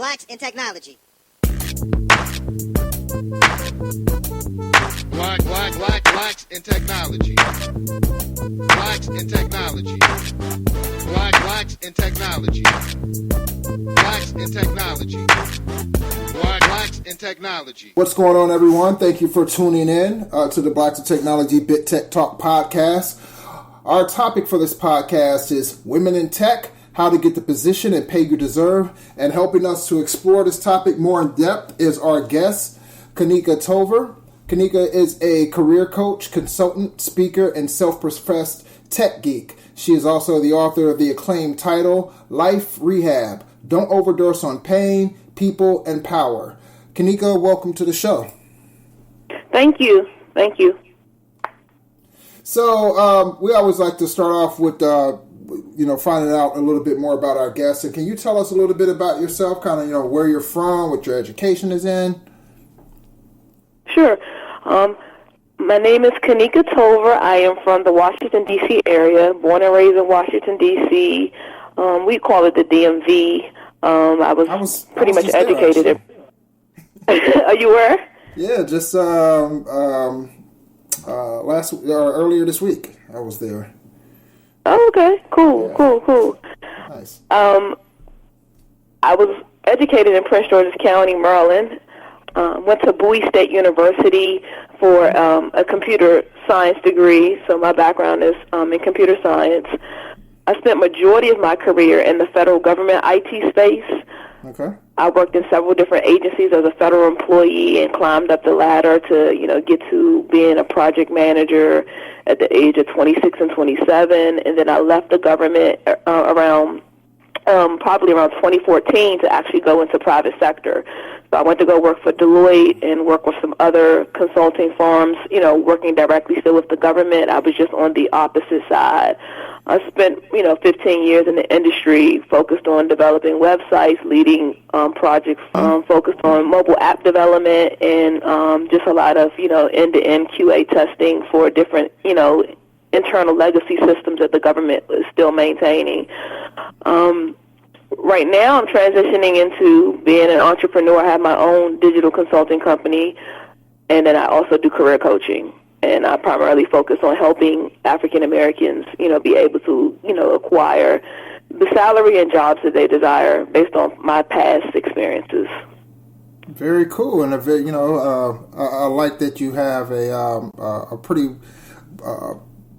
Blacks in Technology. Blacks in technology. Blacks in technology. Blacks in technology. Blacks in technology. Blacks in technology. What's going on, everyone? Thank you for tuning in to the Blacks in Technology Bit Tech Talk podcast. Our topic for this podcast is Women in Tech, how to get the position and pay you deserve. And helping us to explore this topic more in depth is our guest, Kanika Tolver. Kanika is a career coach, consultant, speaker, and self-professed tech geek. She is also the author of the acclaimed title, Life Rehab: Don't Overdose on Pain, People, and Power. Kanika, welcome to the show. Thank you. So we always like to start off with, finding out a little bit more about our guests. And can you tell us a little bit about yourself, kind of, where you're from, what your education is in? Sure. My name is Kanika Tolver. I am from the Washington, D.C. area, born and raised in Washington, D.C. We call it the DMV. I was pretty much educated. Are you were? Yeah, just earlier this week I was there. Oh, okay. Cool. Nice. I was educated in Prince George's County, Maryland. Went to Bowie State University for a computer science degree, so my background is in computer science. I spent majority of my career in the federal government IT space. Okay. I worked in several different agencies as a federal employee and climbed up the ladder to, get to being a project manager at the age of 26 and 27, and then I left the government around 2014 to actually go into private sector. So I went to go work for Deloitte and work with some other consulting firms, working directly still with the government. I was just on the opposite side. I spent, 15 years in the industry focused on developing websites, leading projects focused on mobile app development and just a lot of, end-to-end QA testing for different, internal legacy systems that the government is still maintaining. Right now, I'm transitioning into being an entrepreneur. I have my own digital consulting company, and then I also do career coaching. And I primarily focus on helping African Americans, be able to, acquire the salary and jobs that they desire based on my past experiences. Very cool, and I like that you have a pretty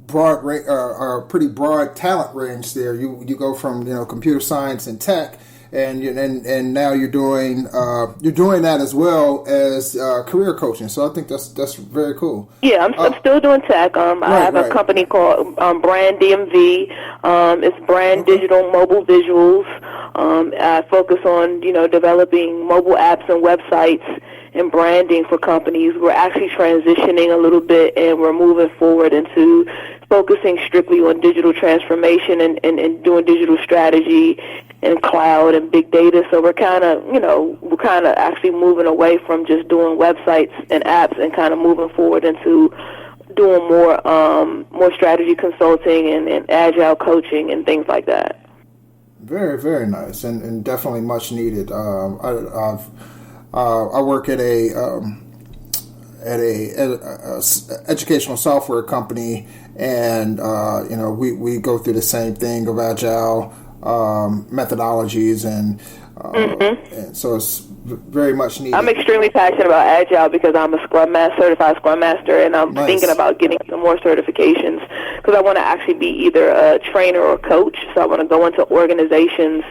pretty broad talent range there. You go from computer science and tech, and now you're doing that as well as career coaching. So I think that's very cool. Yeah, I'm still doing tech. I have a company called Brand DMV. It's Brand Digital Mobile Visuals. I focus on developing mobile apps and websites and branding for companies. We're actually transitioning a little bit, and we're moving forward into focusing strictly on digital transformation and doing digital strategy and cloud and big data. So we're kind of actually moving away from just doing websites and apps and kind of moving forward into doing more strategy consulting and agile coaching and things like that. Very, very nice, and definitely much needed. I work at a educational software company, and we go through the same thing of agile methodologies, and so it's very much needed. I'm extremely passionate about agile because I'm a certified Scrum Master, and I'm thinking about getting some more certifications because I want to actually be either a trainer or coach. So I want to go into organizations.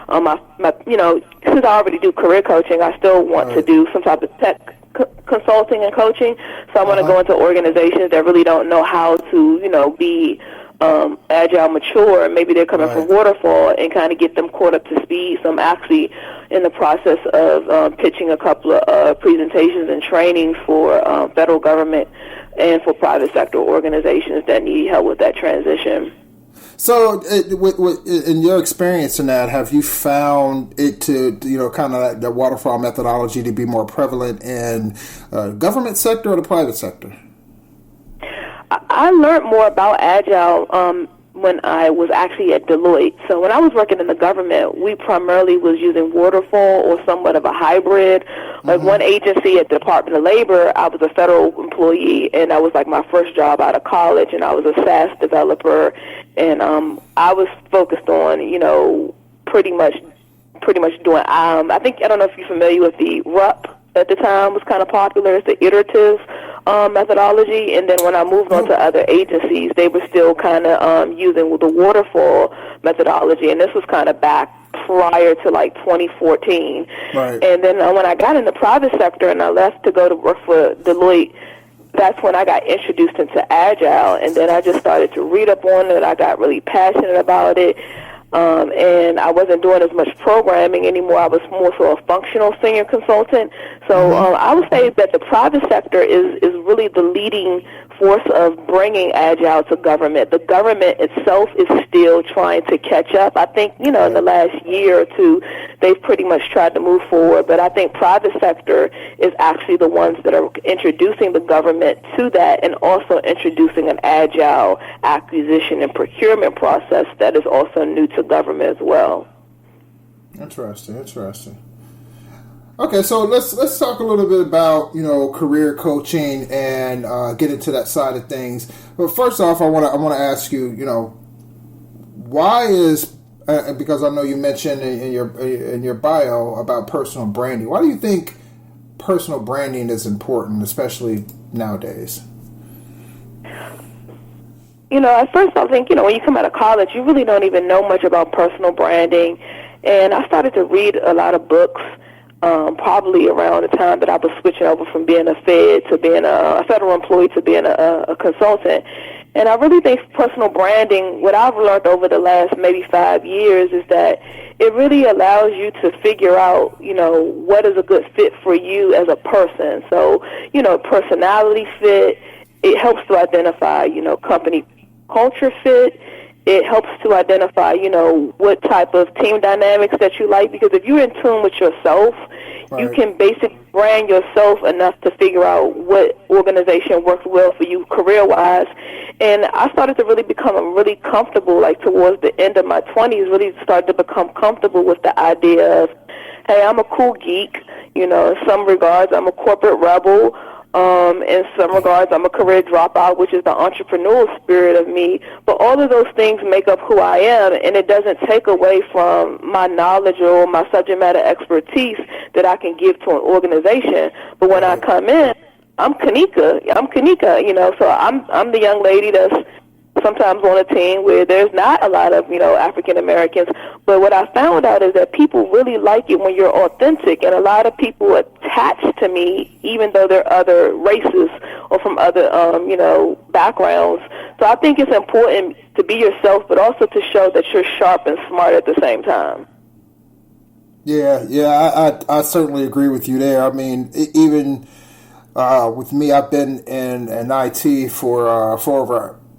Since I already do career coaching, I still want to do some type of tech consulting and coaching. So I want to go into organizations that really don't know how to, be agile, mature, and maybe they're coming from waterfall, and kind of get them caught up to speed. So I'm actually in the process of pitching a couple of presentations and trainings for federal government and for private sector organizations that need help with that transition. So, in your experience in that, have you found it to, kind of like the waterfall methodology to be more prevalent in government sector or the private sector? I learned more about Agile when I was actually at Deloitte. So when I was working in the government, we primarily was using waterfall or somewhat of a hybrid. Like one agency at the Department of Labor, I was a federal employee, and that was like my first job out of college, and I was a SaaS developer, and I was focused on, pretty much doing, I don't know if you're familiar with the RUP at the time was kind of popular. It's the iterative methodology, and then when I moved on to other agencies, they were still kind of using the waterfall methodology, and this was kind of back prior to like 2014. Right. And then when I got in the private sector and I left to go to work for Deloitte, that's when I got introduced into Agile, and then I just started to read up on it. I got really passionate about it. And I wasn't doing as much programming anymore. I was more so a functional senior consultant. So I would say that the private sector is really the leading force of bringing Agile to government. The government itself is still trying to catch up. I think, in the last year or two, they've pretty much tried to move forward. But I think private sector is actually the ones that are introducing the government to that, and also introducing an Agile acquisition and procurement process that is also new to government as well. Interesting. Okay, so let's talk a little bit about career coaching and get into that side of things. But first off, I want to ask you, why is because I know you mentioned in your bio about personal branding. Why do you think personal branding is important, especially nowadays? At first I think, when you come out of college, you really don't even know much about personal branding. And I started to read a lot of books, probably around the time that I was switching over from being a Fed to being a federal employee to being a consultant. And I really think personal branding, what I've learned over the last maybe 5 years, is that it really allows you to figure out, what is a good fit for you as a person. So, personality fit, it helps to identify, company culture fit. It helps to identify, what type of team dynamics that you like, because if you're in tune with yourself, right, you can basically brand yourself enough to figure out what organization works well for you career-wise. And I started to really become really comfortable, like towards the end of my 20s, really started to become comfortable with the idea of, hey, I'm a cool geek, in some regards I'm a corporate rebel. In some regards, I'm a career dropout, which is the entrepreneurial spirit of me. But all of those things make up who I am, and it doesn't take away from my knowledge or my subject matter expertise that I can give to an organization. But when I come in, I'm Kanika, so I'm the young lady that's sometimes on a team where there's not a lot of, African Americans. But what I found out is that people really like it when you're authentic, and a lot of people attach to me even though they're other races or from other, backgrounds. So I think it's important to be yourself, but also to show that you're sharp and smart at the same time. Yeah, I certainly agree with you there. I mean, even with me, I've been in IT for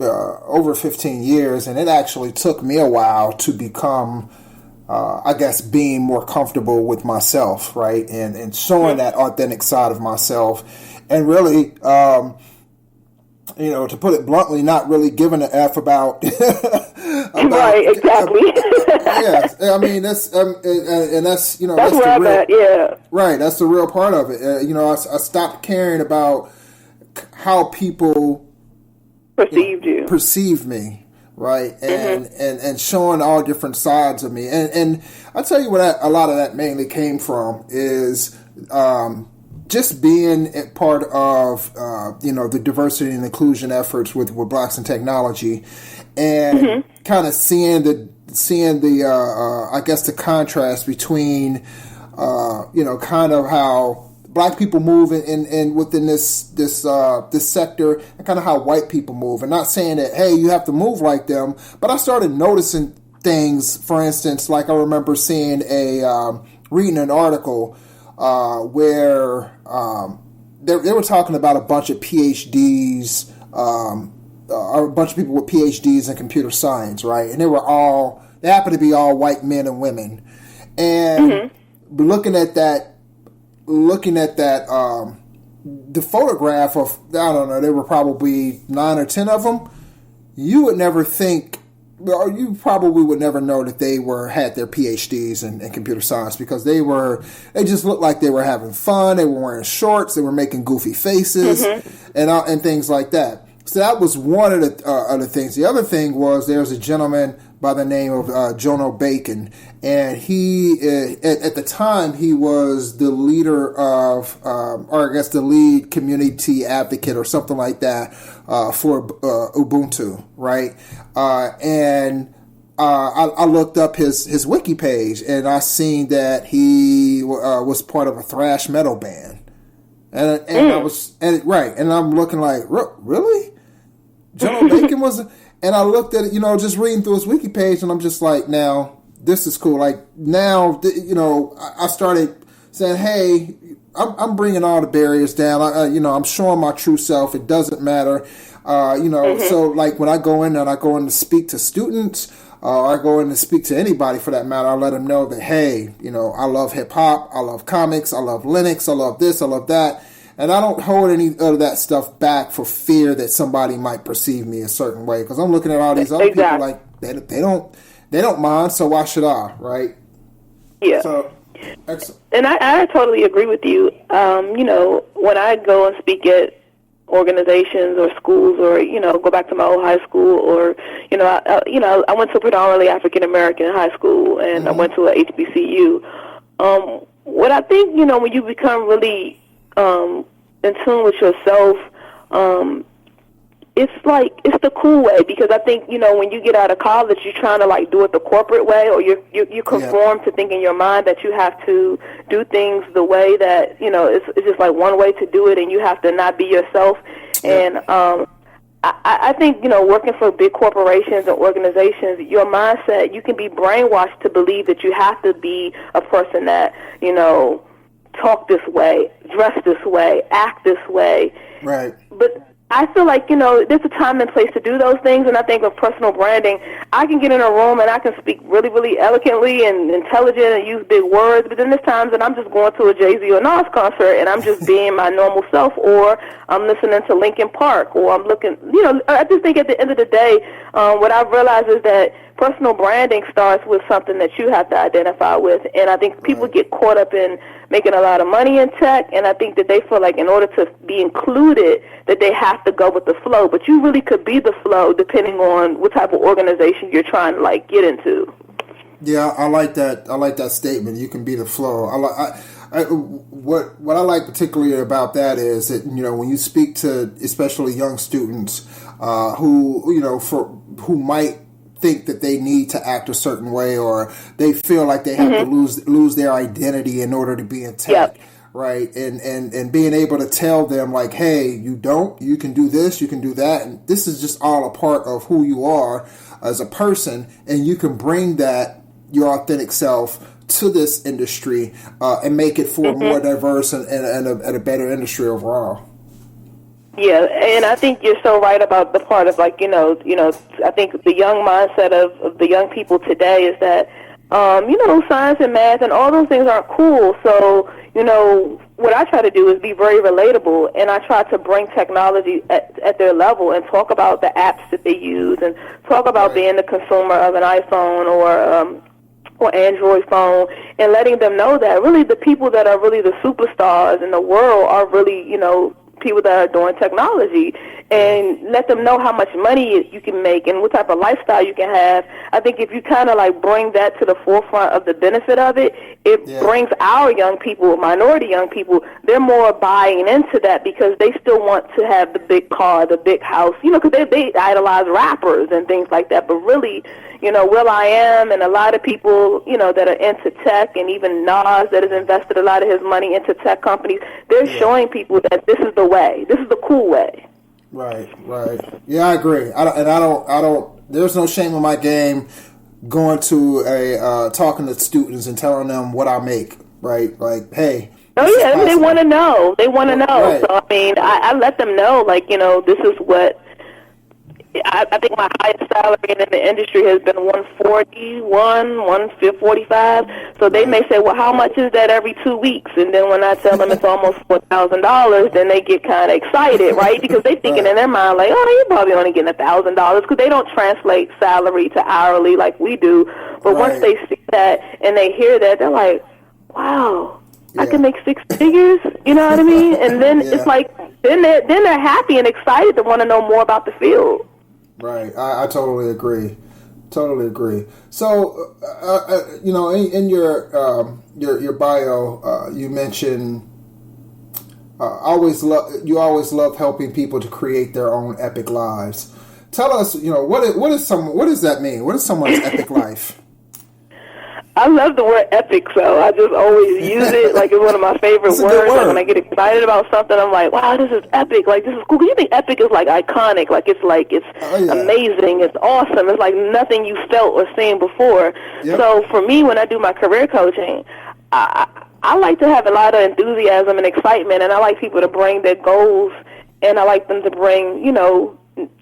over 15 years, and it actually took me a while to become, being more comfortable with myself, right, and showing that authentic side of myself, and really, to put it bluntly, not really giving an F about, right, exactly. Yes, I mean that's and that's that's that's where I'm at, yeah. Right, that's the real part of it. I stopped caring about how people perceived me, right, and showing all different sides of me, and I'll tell you what a lot of that mainly came from is just being a part of the diversity and inclusion efforts with Blacks in Technology, and kind of seeing the the contrast between kind of how Black people move in within this sector, and kind of how white people move. And not saying that, hey, you have to move like them, but I started noticing things. For instance, like I remember seeing reading an article where they were talking about a bunch of PhDs, or a bunch of people with PhDs in computer science, right? And they happened to be all white men and women. And looking at that, the photograph of, I don't know, there were probably 9 or 10 of them. You would never think well, you probably would never know that they had their PhDs in computer science, because they just looked like they were having fun. They were wearing shorts. They were making goofy faces and things like that. So that was one of the things. The other thing was there's a gentleman by the name of Jono Bacon, and he at the time he was the leader of, or I guess the lead community advocate or something like that for Ubuntu, right? And I looked up his wiki page, and I seen that he was part of a thrash metal band, and and I'm looking like, really? Jono Bacon was, and I looked at it, just reading through his wiki page, and I'm just like, now this is cool. Like now, I started saying, hey, I'm bringing all the barriers down. I'm showing my true self. It doesn't matter, So like when I go in and I go in to speak to students, or I go in to speak to anybody for that matter, I let them know that, hey, I love hip hop, I love comics, I love Linux, I love this, I love that. And I don't hold any of that stuff back for fear that somebody might perceive me a certain way, because I'm looking at all these other people like they don't mind, so why should I, right? Yeah. So, excellent. And I totally agree with you. When I go and speak at organizations or schools, or go back to my old high school, or I went to a predominantly African American high school, and I went to a HBCU. What I think, when you become really in tune with yourself, it's the cool way, because I think when you get out of college, you're trying to like do it the corporate way, or you conform to think in your mind that you have to do things the way that it's just like one way to do it, and you have to not be yourself. And I think working for big corporations and organizations, your mindset, you can be brainwashed to believe that you have to be a person that talk this way, dress this way, act this way. Right. But I feel like, there's a time and place to do those things, and I think with personal branding, I can get in a room and I can speak really, really eloquently and intelligent and use big words, but then there's times that I'm just going to a Jay-Z or Nas concert and I'm just being my normal self, or I'm listening to Linkin Park, or I'm looking, I just think at the end of the day, what I've realized is that personal branding starts with something that you have to identify with, and I think people get caught up in making a lot of money in tech, and I think that they feel like in order to be included that they have to go with the flow, but you really could be the flow depending on what type of organization you're trying to like get into. Yeah, I like that. I like that statement. You can be the flow. What I like particularly about that is that when you speak to especially young students who might think that they need to act a certain way, or they feel like they have to lose their identity in order to be in tech, right? And being able to tell them like, hey, you can do this, you can do that, and this is just all a part of who you are as a person, and you can bring that, your authentic self, to this industry and make it for a more diverse and a better industry overall. Yeah, and I think you're so right about the part of like, I think the young mindset of the young people today is that, science and math and all those things aren't cool. So, what I try to do is be very relatable, and I try to bring technology at their level and talk about the apps that they use, and talk about being the consumer of an iPhone or Android phone, and letting them know that really the people that are really the superstars in the world are really, people that are doing technology, and let them know how much money you can make and what type of lifestyle you can have. I think if you kind of like bring that to the forefront of the benefit of it, it brings our young people, minority young people, they're more buying into that, because they still want to have the big car, the big house, because they idolize rappers and things like that. But really, Will.i.am and a lot of people, that are into tech, and even Nas that has invested a lot of his money into tech companies, they're showing people that this is the way. This is the cool way. Right. Yeah, I agree. I don't. There's no shame in my game going to talking to students and telling them what I make. Right. Like, hey. Oh yeah, they want to know. They want to know. Right. So I mean, I let them know, like, this is what. I think my highest salary in the industry has been 141, 145. So they may say, well, how much is that every 2 weeks? And then when I tell them it's almost $4,000, then they get kind of excited, right? Because they thinking in their mind, like, oh, you're probably only getting $1,000, because they don't translate salary to hourly like we do. But once they see that and they hear that, they're like, wow, I can make 6 figures, you know what I mean? And then it's like, then they're happy and excited to want to know more about the field. Right, I totally agree. Totally agree. So, you know, in your bio, you mentioned you always love helping people to create their own epic lives. Tell us, you know, what does that mean? What is someone's epic life? I love the word epic, so I just always use it. Like, it's one of my favorite words. Like, when I get excited about something, I'm like, wow, this is epic. Like, this is cool. 'Cause you think epic is like iconic. Like, it's amazing. It's awesome. It's like nothing you felt or seen before. Yep. So for me, when I do my career coaching, I like to have a lot of enthusiasm and excitement, and I like people to bring their goals, and I like them to bring, you know,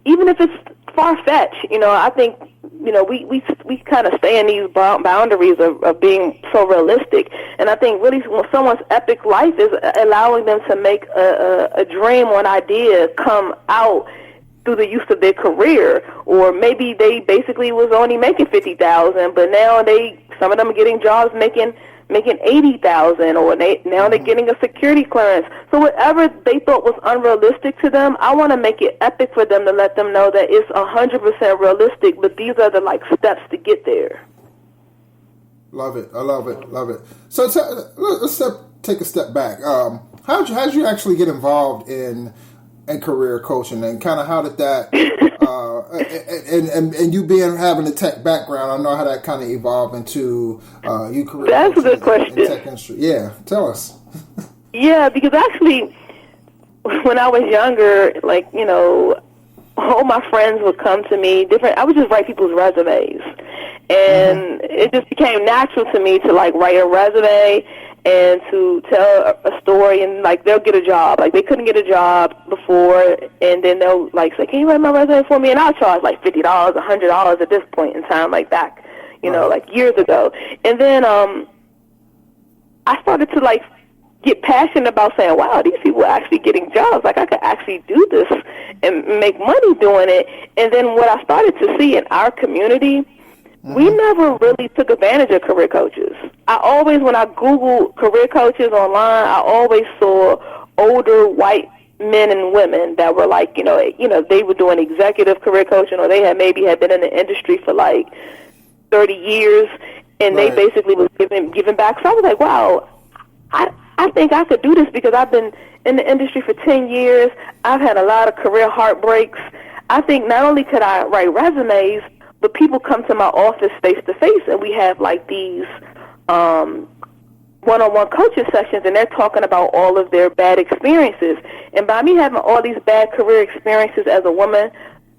even if it's far-fetched, you know, I think, you know, we kind of stay in these boundaries of being so realistic. And I think really someone's epic life is allowing them to make a dream or an idea come out through the use of their career. Or maybe they basically was only making $50,000, but now some of them are getting jobs making $80,000, or now they're getting a security clearance. So whatever they thought was unrealistic to them, I want to make it epic for them to let them know that it's 100% realistic, but these are the steps to get there. Love it. I love it. Love it. So let's take a step back. How'd you actually get involved in career coaching, and kind of how did that and you having a tech background, I know how that kind of evolved into you career. That's a good question. In tech industry. Yeah, tell us. Yeah, because actually, when I was younger, like, you know, all my friends would come to me. I would just write people's resumes, and it just became natural to me to write a resume and to tell a story, and they'll get a job. Like, they couldn't get a job before, and then they'll say, "Can you write my resume for me?" And I'll charge $50, $100 at this point in time, back, you know, years ago. And then I started to get passionate about saying, wow, these people are actually getting jobs. Like, I could actually do this and make money doing it. And then what I started to see in our community, we never really took advantage of career coaches. I always, when I Googled career coaches online, I always saw older white men and women that were they were doing executive career coaching, or they had been in the industry for 30 years, and they basically was giving back. So I was like, wow, I think I could do this, because I've been in the industry for 10 years. I've had a lot of career heartbreaks. I think not only could I write resumes, but people come to my office face-to-face, and we have these one-on-one coaching sessions, and they're talking about all of their bad experiences. And by me having all these bad career experiences as a woman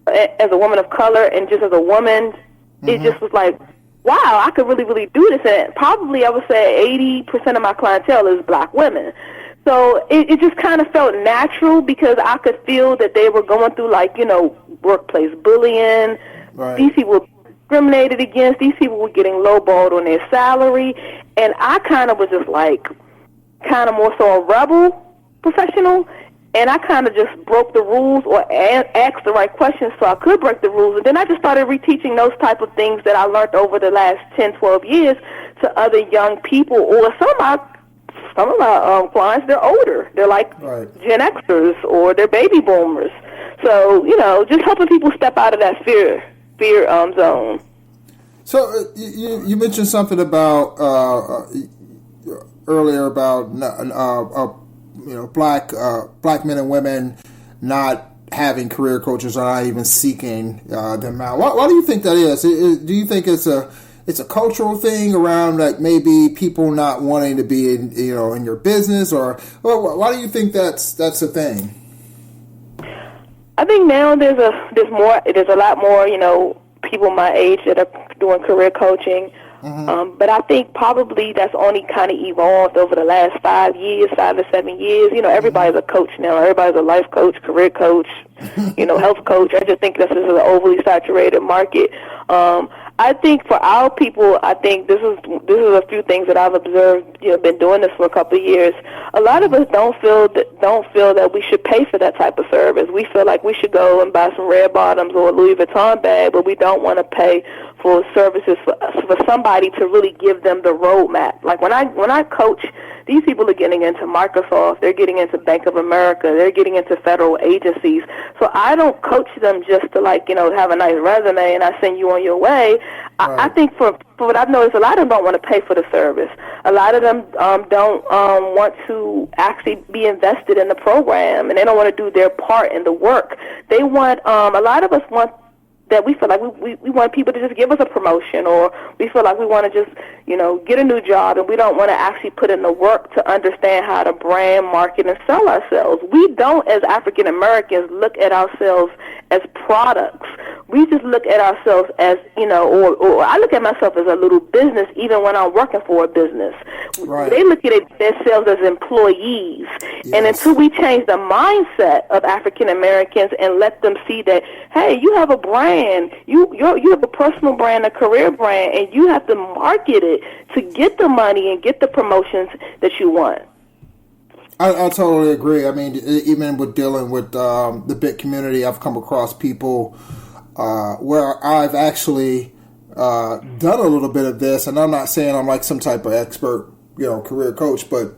of color, and just as a woman, it just was like, wow, I could really, really do this. And probably I would say 80% of my clientele is black women. So it just kind of felt natural, because I could feel that they were going through workplace bullying. These people were discriminated against. These people were getting lowballed on their salary. And I kind of was just kind of more so a rebel professional. And I kind of just broke the rules, or asked the right questions so I could break the rules. And then I just started reteaching those type of things that I learned over the last 10, 12 years to other young people, or some of my clients, they're older. They're Gen Xers, or they're baby boomers. So, just helping people step out of that fear zone. So you mentioned something about earlier about black men and women not having career coaches, or not even seeking them out. Why do you think that is? Do you think it's a cultural thing around maybe people not wanting to be in your business, or why do you think that's a thing? I think now there's a lot more people my age that are doing career coaching. But I think probably that's only kind of evolved over the last 5 to 7 years. You know, everybody's a coach now. Everybody's a life coach, career coach, health coach. I just think this is an overly saturated market. I think for our people, I think this is a few things that I've observed. Been doing this for a couple of years. A lot of us don't feel that we should pay for that type of service. We feel like we should go and buy some red bottoms or a Louis Vuitton bag, but we don't want to pay for services for somebody to really give them the roadmap. Like when I coach, these people are getting into Microsoft, they're getting into Bank of America, they're getting into federal agencies. So I don't coach them just to have a nice resume and I send you on your way. Right. I think for what I've noticed, a lot of them don't want to pay for the service. A lot of them don't want to actually be invested in the program, and they don't want to do their part in the work. They want a lot of us want that we feel like we want people to just give us a promotion, or we feel like we want to just, get a new job, and we don't want to actually put in the work to understand how to brand, market, and sell ourselves. We don't, as African Americans, look at ourselves as products. We just look at ourselves as, or I look at myself as a little business even when I'm working for a business. Right. They look at themselves as employees. Yes. And until we change the mindset of African Americans and let them see that, hey, you have a brand, you have a personal brand, a career brand, and you have to market it to get the money and get the promotions that you want. I totally agree. I mean, even with dealing with the BIT community, I've come across people where I've actually done a little bit of this, and I'm not saying I'm like some type of expert, career coach, but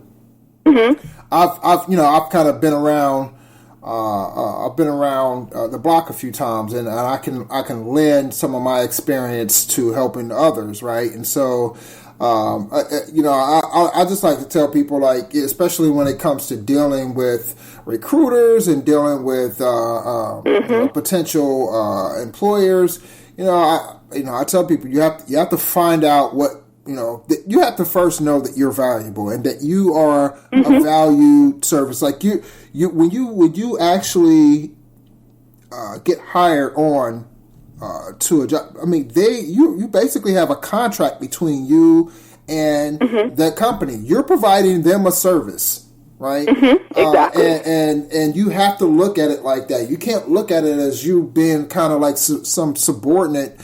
I've kind of been around. I've been around the block a few times, and I can lend some of my experience to helping others, right? And so, I just like to tell people, like, especially when it comes to dealing with recruiters and dealing with potential employers. I tell people you have to find out what. You have to first know that you're valuable and that you are a valued service. Like when you actually get hired on to a job, I mean, you basically have a contract between you and that company. You're providing them a service, right? Exactly. And you have to look at it like that. You can't look at it as you being kind of like some subordinate.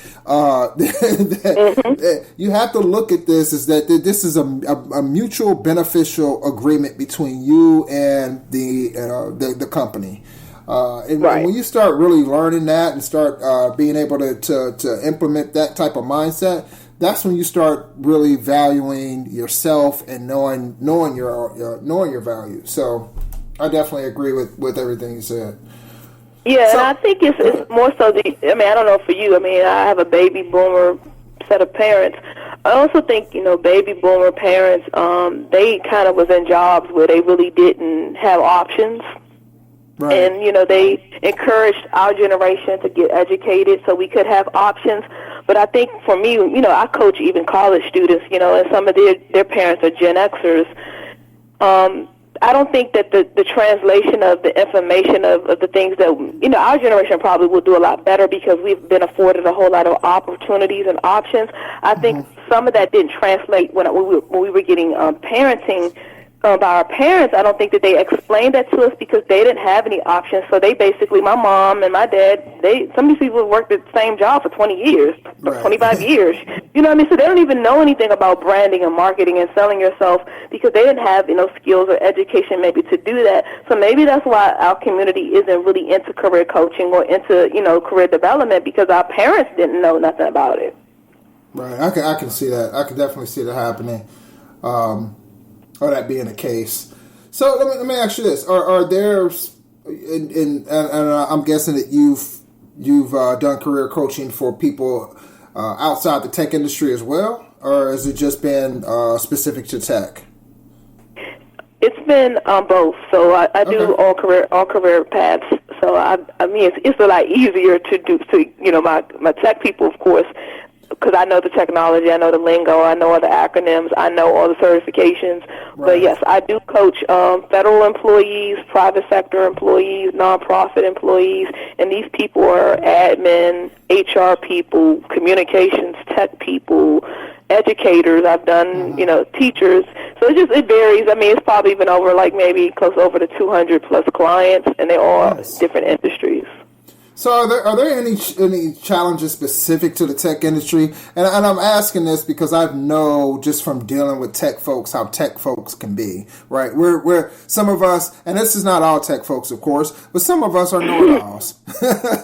You have to look at this as that this is a mutual beneficial agreement between you and the company. And when you start really learning that and start being able to implement that type of mindset, that's when you start really valuing yourself and knowing your value. So I definitely agree with everything you said. Yeah, and I think it's more so I don't know for you. I mean, I have a baby boomer set of parents. I also think, baby boomer parents, they kind of was in jobs where they really didn't have options. Right. And, they encouraged our generation to get educated so we could have options. But I think for me, I coach even college students, and some of their parents are Gen Xers. I don't think that the translation of the information of the things that, our generation probably will do a lot better because we've been afforded a whole lot of opportunities and options. I think some of that didn't translate when we were getting parenting by our parents. I don't think that they explained that to us because they didn't have any options. So they basically, my mom and my dad, some of these people worked at the same job for 20 years, right. 25 years. You know what I mean? So they don't even know anything about branding and marketing and selling yourself because they didn't have, skills or education maybe to do that. So maybe that's why our community isn't really into career coaching or into, career development because our parents didn't know nothing about it. Right. I can see that. I can definitely see that happening. Or that being the case. So let me ask you this: Are there, and I'm guessing that you've done career coaching for people outside the tech industry as well, or has it just been specific to tech? It's been both. So I do all career paths. So I mean it's a lot easier to do. To my tech people, of course. Because I know the technology, I know the lingo, I know all the acronyms, I know all the certifications. Right. But yes, I do coach federal employees, private sector employees, nonprofit employees, and these people are admin, HR people, communications, tech people, educators. I've done, teachers. So it varies. I mean, it's probably been over like maybe close over to 200 plus clients, and they all different industries. So are there any challenges specific to the tech industry? And I'm asking this because I know just from dealing with tech folks how tech folks can be, right? We're some of us, and this is not all tech folks, of course, but some of us are know-it-alls,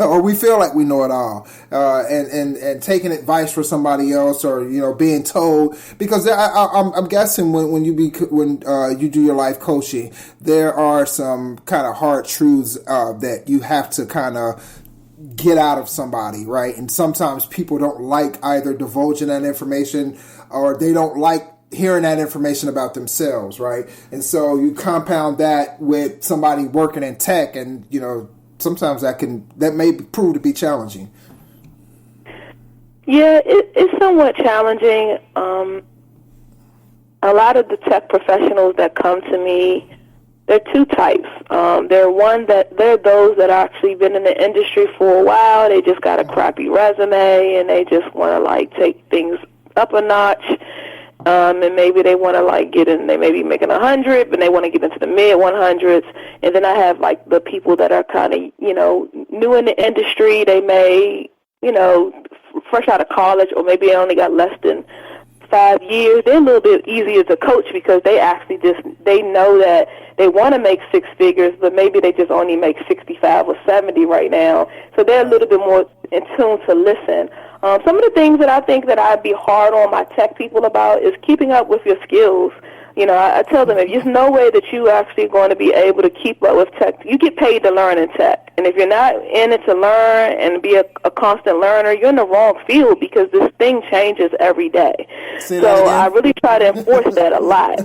or we feel like we know it all, and taking advice for somebody else, or being told, because I'm guessing when you do your life coaching, there are some kind of hard truths that you have to kind of get out of somebody, right? And sometimes people don't like either divulging that information, or they don't like hearing that information about themselves, right? And so you compound that with somebody working in tech, and sometimes that may prove to be challenging. Yeah, it's somewhat challenging. A lot of the tech professionals that come to me, there are two types. There are those that actually been in the industry for a while. They just got a crappy resume, and they just want to take things up a notch. And maybe they want to get in. They may be making 100, but they want to get into the mid 100s. And then I have the people that are kind of new in the industry. They may fresh out of college, or maybe they only got less than 5 years. They're a little bit easier to coach because they actually they know that they want to make six figures, but maybe they just only make 65 or 70 right now. So they're a little bit more in tune to listen. Some of the things that I think that I'd be hard on my tech people about is keeping up with your skills. I tell them, if there's no way that you actually going to be able to keep up with tech, you get paid to learn in tech. And if you're not in it to learn and be a constant learner, you're in the wrong field, because this thing changes every day. So I really try to enforce that a lot.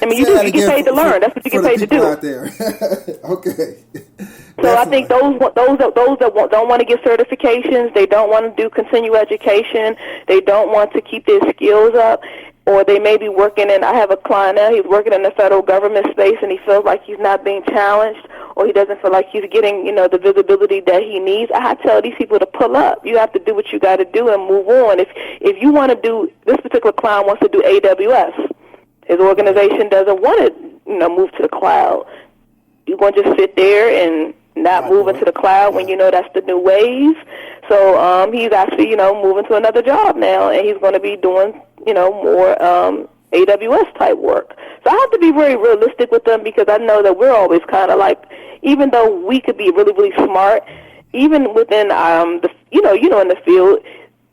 I mean, you get paid to learn. That's what you get paid to do. Out there. Okay. So definitely. I think those that don't want to get certifications, they don't want to do continual education, they don't want to keep their skills up, or they may be working in, I have a client now, he's working in the federal government space, and he feels like he's not being challenged, or he doesn't feel like he's getting, the visibility that he needs. I tell these people to pull up. You have to do what you got to do and move on. If you want to do, this particular client wants to do AWS. His organization doesn't want to, move to the cloud. You're going to just sit there and not move into the cloud when that's the new wave. So he's actually, moving to another job now, and he's going to be doing, more AWS type work. So I have to be very realistic with them, because I know that we're always kind of even though we could be really, really smart, even within in the field,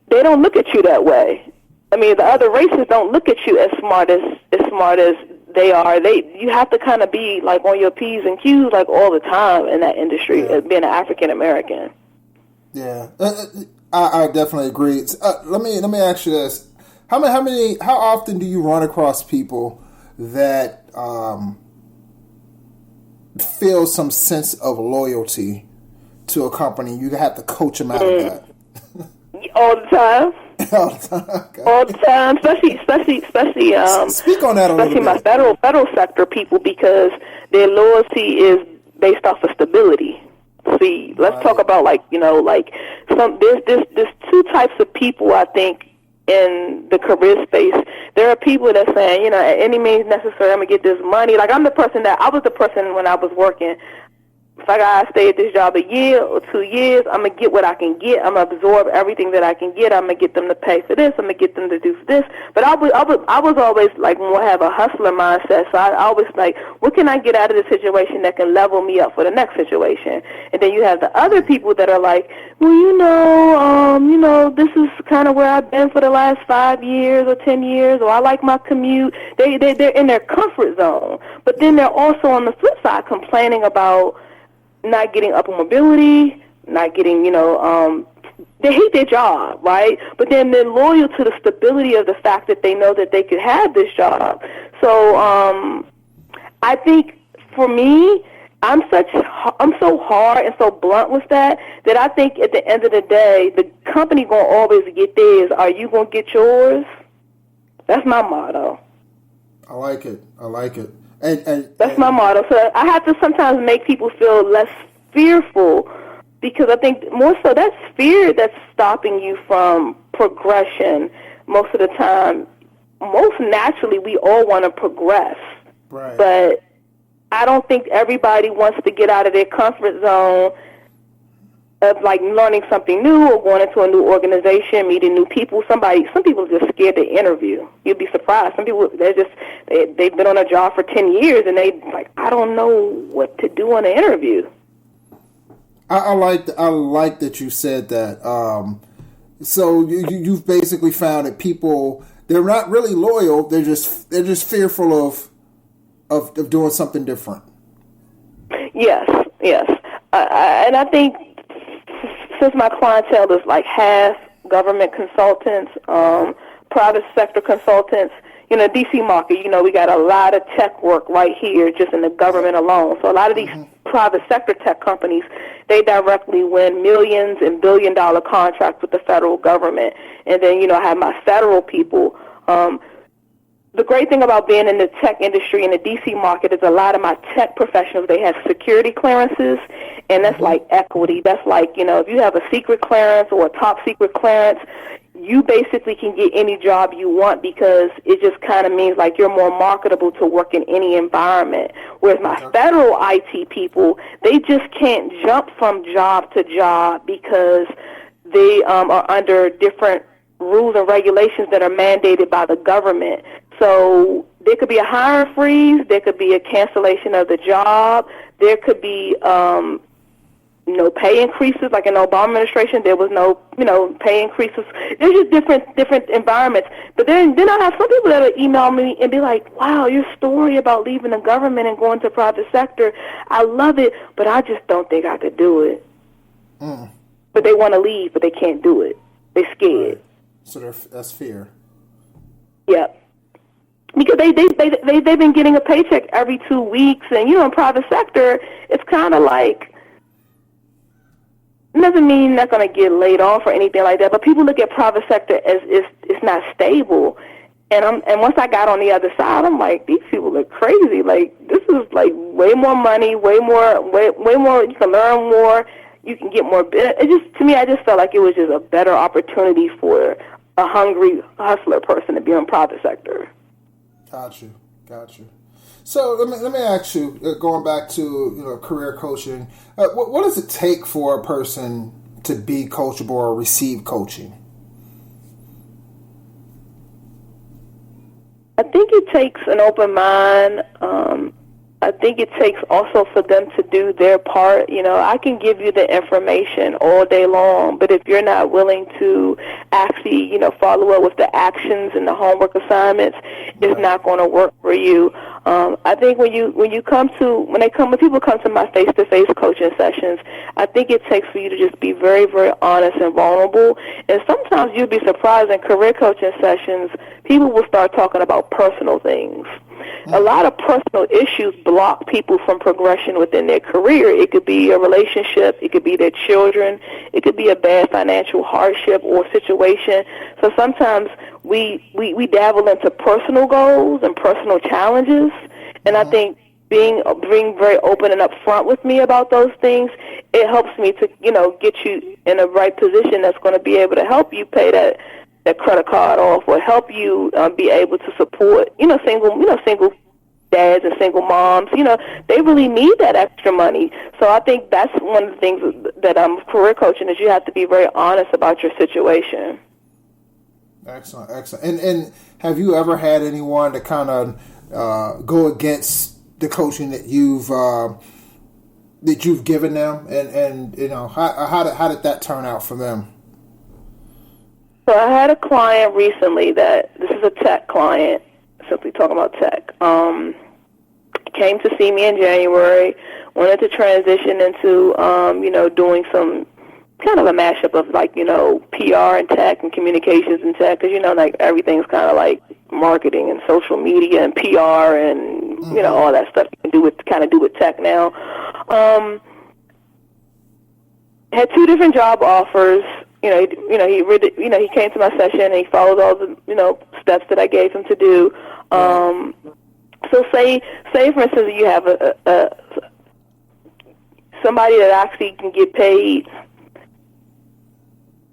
they don't look at you that way. I mean, the other races don't look at you as smart as they are. You have to kind of be on your P's and Q's all the time in that industry, as being an African American. Yeah, I definitely agree. Let me ask you this: how often do you run across people that feel some sense of loyalty to a company? You have to coach them out of that. All the time. All the time. Okay. All the time, especially speak on that a little bit. Especially my federal sector people, because their loyalty is based off of stability. See, let's talk about there's two types of people, I think, in the career space. There are people that saying, at any means necessary, I'm gonna get this money. I was the person when I was working. If I gotta stay at this job a year or 2 years, I'm gonna get what I can get. I'm gonna absorb everything that I can get. I'm gonna get them to pay for this. I'm gonna get them to do this. But I was always more have a hustler mindset. So I always what can I get out of this situation that can level me up for the next situation? And then you have the other people that are this is kind of where I've been for the last 5 years or 10 years, or I like my commute. They're in their comfort zone. But then they're also on the flip side complaining about not getting upper mobility, not getting, they hate their job, right? But then they're loyal to the stability of the fact that they know that they could have this job. So I think for me, I'm so hard and so blunt with that I think at the end of the day, the company gonna always get theirs. Are you gonna get yours? That's my motto. I like it. That's my motto. So I have to sometimes make people feel less fearful because I think more so that's fear that's stopping you from progression most of the time. Most naturally, we all want to progress. Right. But I don't think everybody wants to get out of their comfort zone of like learning something new or going into a new organization, meeting new people. Some people are just scared to interview. You'd be surprised. Some people, they've been on a job for 10 years and they like, I don't know what to do on an interview. I like that you said that. So you've basically found that people, they're not really loyal. They're just fearful of doing something different. Yes. And I think since my clientele is like half government consultants, private sector consultants, D.C. market, we got a lot of tech work right here just in the government alone. So a lot of these private sector tech companies, they directly win millions and billion-dollar contracts with the federal government. And then, I have my federal people. The great thing about being in the tech industry in the D.C. market is a lot of my tech professionals, they have security clearances, and that's like equity. That's like, if you have a secret clearance or a top secret clearance, you basically can get any job you want because it just kind of means like you're more marketable to work in any environment. Whereas my federal IT people, they just can't jump from job to job because they are under different rules and regulations that are mandated by the government. So there could be a hiring freeze, there could be a cancellation of the job, there could be no pay increases. Like in the Obama administration, there was no pay increases. There's just different environments. But then I have some people that will email me and be like, wow, your story about leaving the government and going to the private sector, I love it, but I just don't think I could do it. But they want to leave, but they can't do it. They're scared. Right. So that's fear. Yep. Because they've been getting a paycheck every 2 weeks, and in private sector, it's kind of like, it doesn't mean they're not going to get laid off or anything like that. But people look at private sector as it's not stable, and once I got on the other side, I'm like, these people are crazy. Like this is like way more money, way more. You can learn more, you can get more. It just to me, I just felt like it was just a better opportunity for a hungry hustler person to be in private sector. Got you. So let me ask you, going back to career coaching, what does it take for a person to be coachable or receive coaching? I think it takes an open mind. I think it takes also for them to do their part. I can give you the information all day long, but if you're not willing to actually, follow up with the actions and the homework assignments, it's not going to work for you. I think when people come to my face-to-face coaching sessions, I think it takes for you to just be very, very honest and vulnerable. And sometimes you'll be surprised in career coaching sessions, people will start talking about personal things. A lot of personal issues block people from progression within their career. It could be a relationship, it could be their children, it could be a bad financial hardship or situation. So sometimes we dabble into personal goals and personal challenges, and I think being very open and upfront with me about those things, it helps me to get you in the right position that's going to be able to help you pay that credit card off, or help you be able to support single dads and single moms. They really need that extra money. So I think that's one of the things that I'm career coaching, is you have to be very honest about your situation. Excellent. And have you ever had anyone to kind of go against the coaching that you've given them, and how did that turn out for them? So I had a client recently this is a tech client, simply talking about tech, came to see me in January, wanted to transition into, doing some kind of a mashup of PR and tech and communications and tech, because, everything's kind of like marketing and social media and PR and, all that stuff you can do with tech now. Had 2 different job offers. He came to my session and he followed all the, steps that I gave him to do. So say for instance, you have somebody that actually can get paid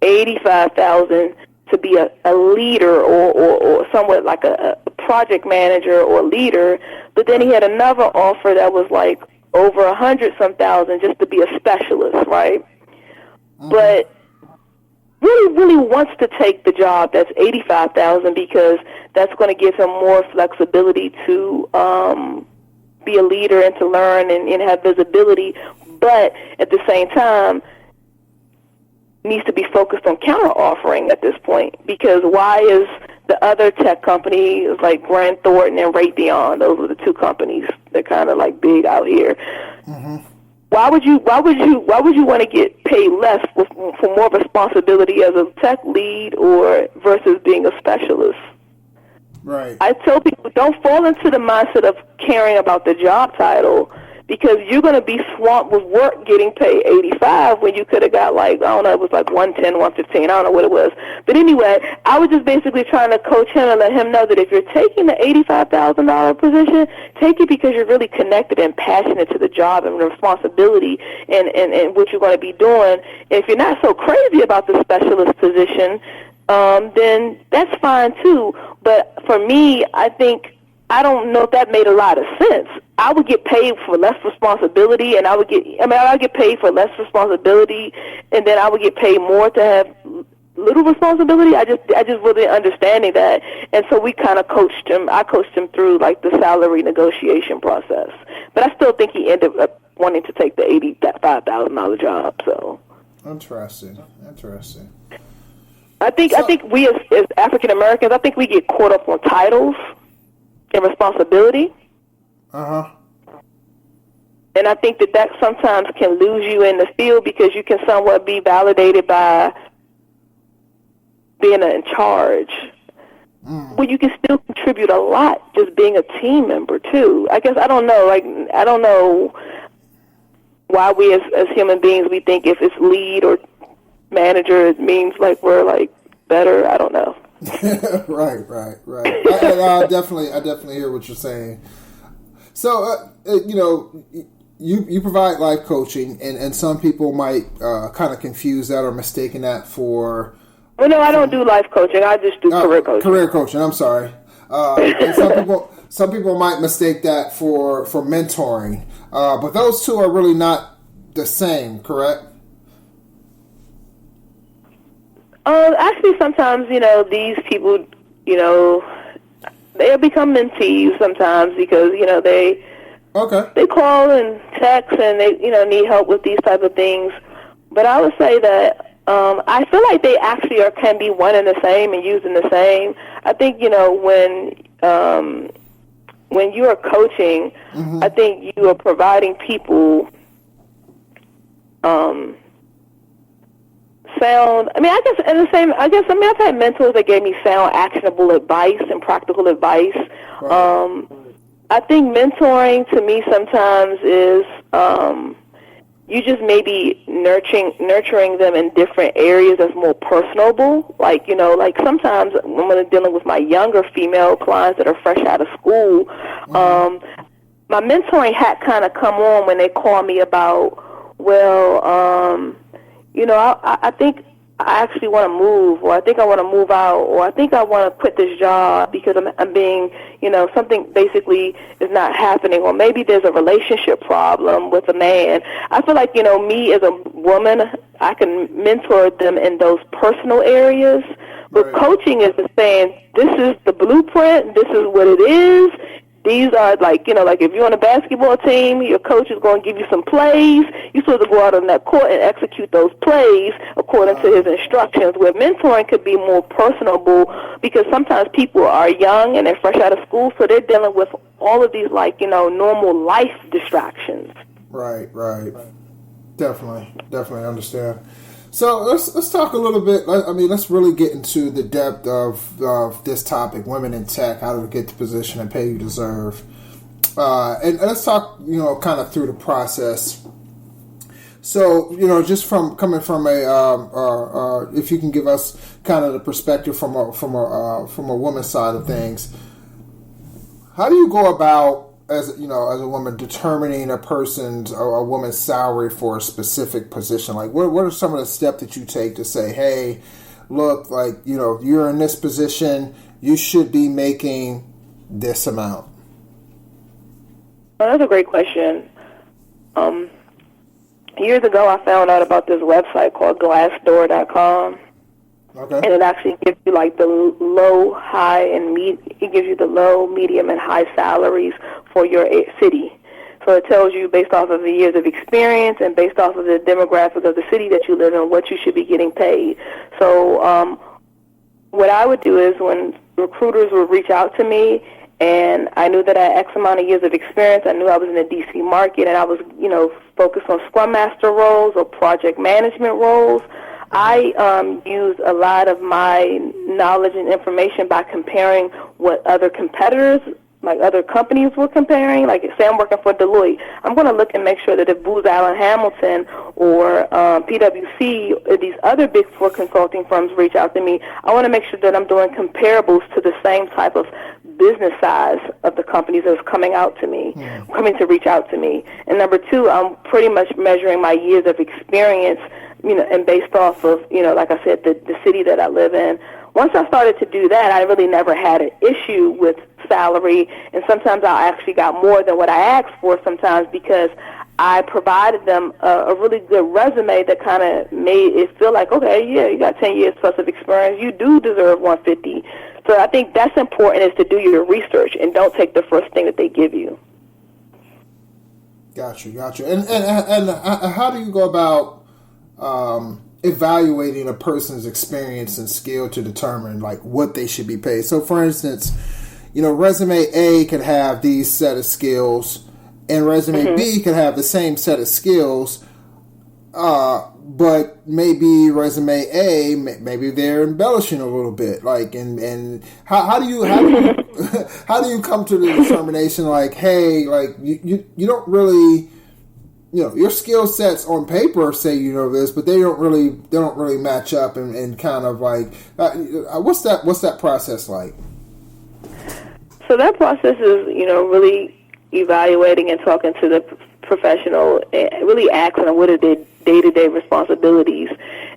$85,000 to be a leader or somewhat like a project manager or leader, but then he had another offer that was like over 100-some thousand just to be a specialist, right? Mm-hmm. But really wants to take the job that's $85,000 because that's going to give him more flexibility to be a leader and to learn and have visibility, but at the same time needs to be focused on counter-offering at this point, because why is the other tech companies like Grant Thornton and Raytheon, those are the two companies that kind of like big out here. Mm-hmm. Why would you want to get paid less for more responsibility as a tech lead or versus being a specialist? Right. I tell people, don't fall into the mindset of caring about the job title, because you're going to be swamped with work getting paid $85 when you could have got like, I don't know, it was like $110, $115, I don't know what it was. But anyway, I was just basically trying to coach him and let him know that if you're taking the $85,000 position, take it because you're really connected and passionate to the job and the responsibility and what you're going to be doing. If you're not so crazy about the specialist position, then that's fine too. But for me, I don't know if that made a lot of sense. I would get paid for less responsibility, and I would get paid for less responsibility, and then I would get paid more to have little responsibility. I just wasn't understanding that, and so we kind of coached him. I coached him through like the salary negotiation process, but I still think he ended up wanting to take the $85,000 job. So interesting. I think we as African Americans, I think we get caught up on titles and responsibility. Uh-huh. And I think that sometimes can lose you in the field because you can somewhat be validated by being in charge. Well, you can still contribute a lot just being a team member too. I guess I don't know why we as human beings we think if it's lead or manager it means like we're like better. I don't know. Right. I definitely hear what you're saying. So, you provide life coaching, and some people might kind of confuse that or mistaken that for... Well, no, I don't do life coaching. I just do career coaching. Career coaching, I'm sorry. And some people might mistake that for mentoring. But those two are really not the same, correct? Actually, sometimes, these people, they'll become mentees sometimes because, they call and text and they, need help with these type of things. But I would say that I feel like they actually can be one and the same and used in the same. I think, when you are coaching, mm-hmm. I think you are providing people sound. I've had mentors that gave me sound, actionable advice and practical advice. Right. I think mentoring to me sometimes is you just maybe nurturing them in different areas that's more personable. Like sometimes when I'm dealing with my younger female clients that are fresh out of school, mm-hmm. My mentoring hat kind of come on when they call me about, I think I actually want to move, or I think I want to move out, or I think I want to quit this job because I'm being, something basically is not happening, or maybe there's a relationship problem with a man. I feel like, me as a woman, I can mentor them in those personal areas, but right. Coaching is just saying, this is the blueprint, this is what it is. These are like if you're on a basketball team, your coach is going to give you some plays. You're supposed to go out on that court and execute those plays according to his instructions, where mentoring could be more personable because sometimes people are young and they're fresh out of school, so they're dealing with all of these normal life distractions. Right. Definitely understand. So let's talk a little bit. Let's really get into the depth of this topic: women in tech, how to get the position and pay you deserve. And let's talk, kind of through the process. So, just coming from if you can give us kind of the perspective from a woman's side of things, how do you go about as you know, as a woman, determining a woman's salary for a specific position? Like, what are some of the steps that you take to say, hey, look, like, you know, you're in this position, you should be making this amount? Well, that's a great question. Years ago, I found out about this website called Glassdoor.com. Okay. And it actually gives you like the low, high, and it gives you the low, medium, and high salaries for your city. So it tells you based off of the years of experience and based off of the demographic of the city that you live in, what you should be getting paid. So what I would do is when recruiters would reach out to me, and I knew that I had X amount of years of experience, I knew I was in the D.C. market, and I was, you know, focused on Scrum Master roles or project management roles, I use a lot of my knowledge and information by comparing what other competitors, like other companies were comparing. Like, say I'm working for Deloitte, I'm going to look and make sure that if Booz Allen Hamilton or PwC or these other Big Four consulting firms reach out to me, I want to make sure that I'm doing comparables to the same type of business size of the companies that's coming out to me, coming to reach out to me. And number two, I'm pretty much measuring my years of experience, you know, and based off of, you know, like I said, the city that I live in. Once I started to do that, I really never had an issue with salary, and sometimes I actually got more than what I asked for sometimes because I provided them a really good resume that kind of made it feel like, okay, yeah, you got 10 years plus of experience, you do deserve 150. So I think that's important, is to do your research and don't take the first thing that they give you. Got you. And how do you go about evaluating a person's experience and skill to determine like what they should be paid? So, for instance, you know, resume A could have these set of skills, and resume B could have the same set of skills, but maybe resume A, maybe they're embellishing a little bit. Like, and how do you how do you come to the determination like, hey, like you don't really, you know, your skill sets on paper say you know this, but they don't really match up, and kind of like what's that process like? So that process is, you know, really evaluating and talking to the professional and really asking them what are their day-to-day responsibilities.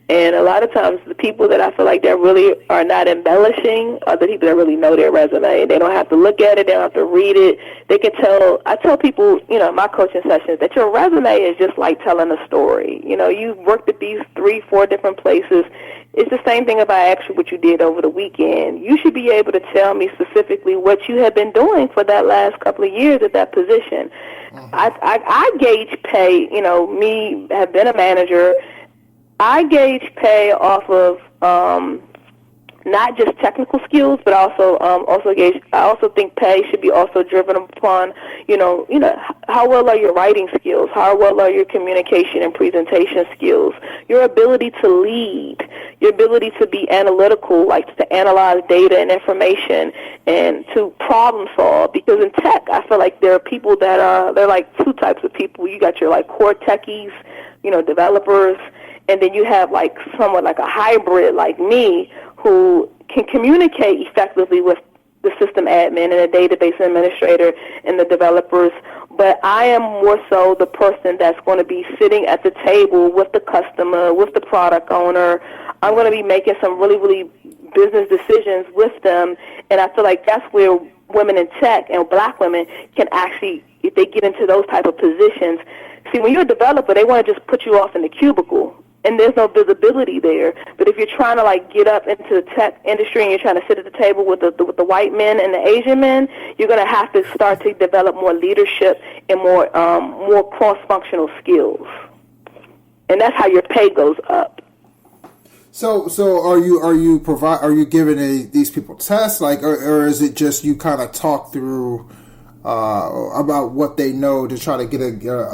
And a lot of times the people that I feel like that really are not embellishing are the people that really know their resume. They don't have to look at it. They don't have to read it. They can tell. I tell people, you know, in my coaching sessions that your resume is just like telling a story. You know, you've worked at these 3-4 different places. It's the same thing if I ask you what you did over the weekend. You should be able to tell me specifically what you have been doing for that last couple of years at that position. I gauge pay, you know, me have been a manager. I gauge pay off of not just technical skills, but also gauge. I also think pay should be also driven upon, you know, how well are your writing skills, how well are your communication and presentation skills, your ability to lead, your ability to be analytical, like to analyze data and information, and to problem solve. Because in tech, I feel like there are people that they're like two types of people. You got your like core techies, you know, developers. And then you have like someone like a hybrid like me who can communicate effectively with the system admin and the database administrator and the developers. But I am more so the person that's going to be sitting at the table with the customer, with the product owner. I'm going to be making some really, really business decisions with them. And I feel like that's where women in tech and black women can actually, if they get into those type of positions. See, when you're a developer, they want to just put you off in the cubicle, and there's no visibility there. But if you're trying to like get up into the tech industry and you're trying to sit at the table with the white men and the Asian men, you're going to have to start to develop more leadership and more cross-functional skills, and that's how your pay goes up. So are you giving these people tests, like, or is it just you kind of talk through about what they know to try to get a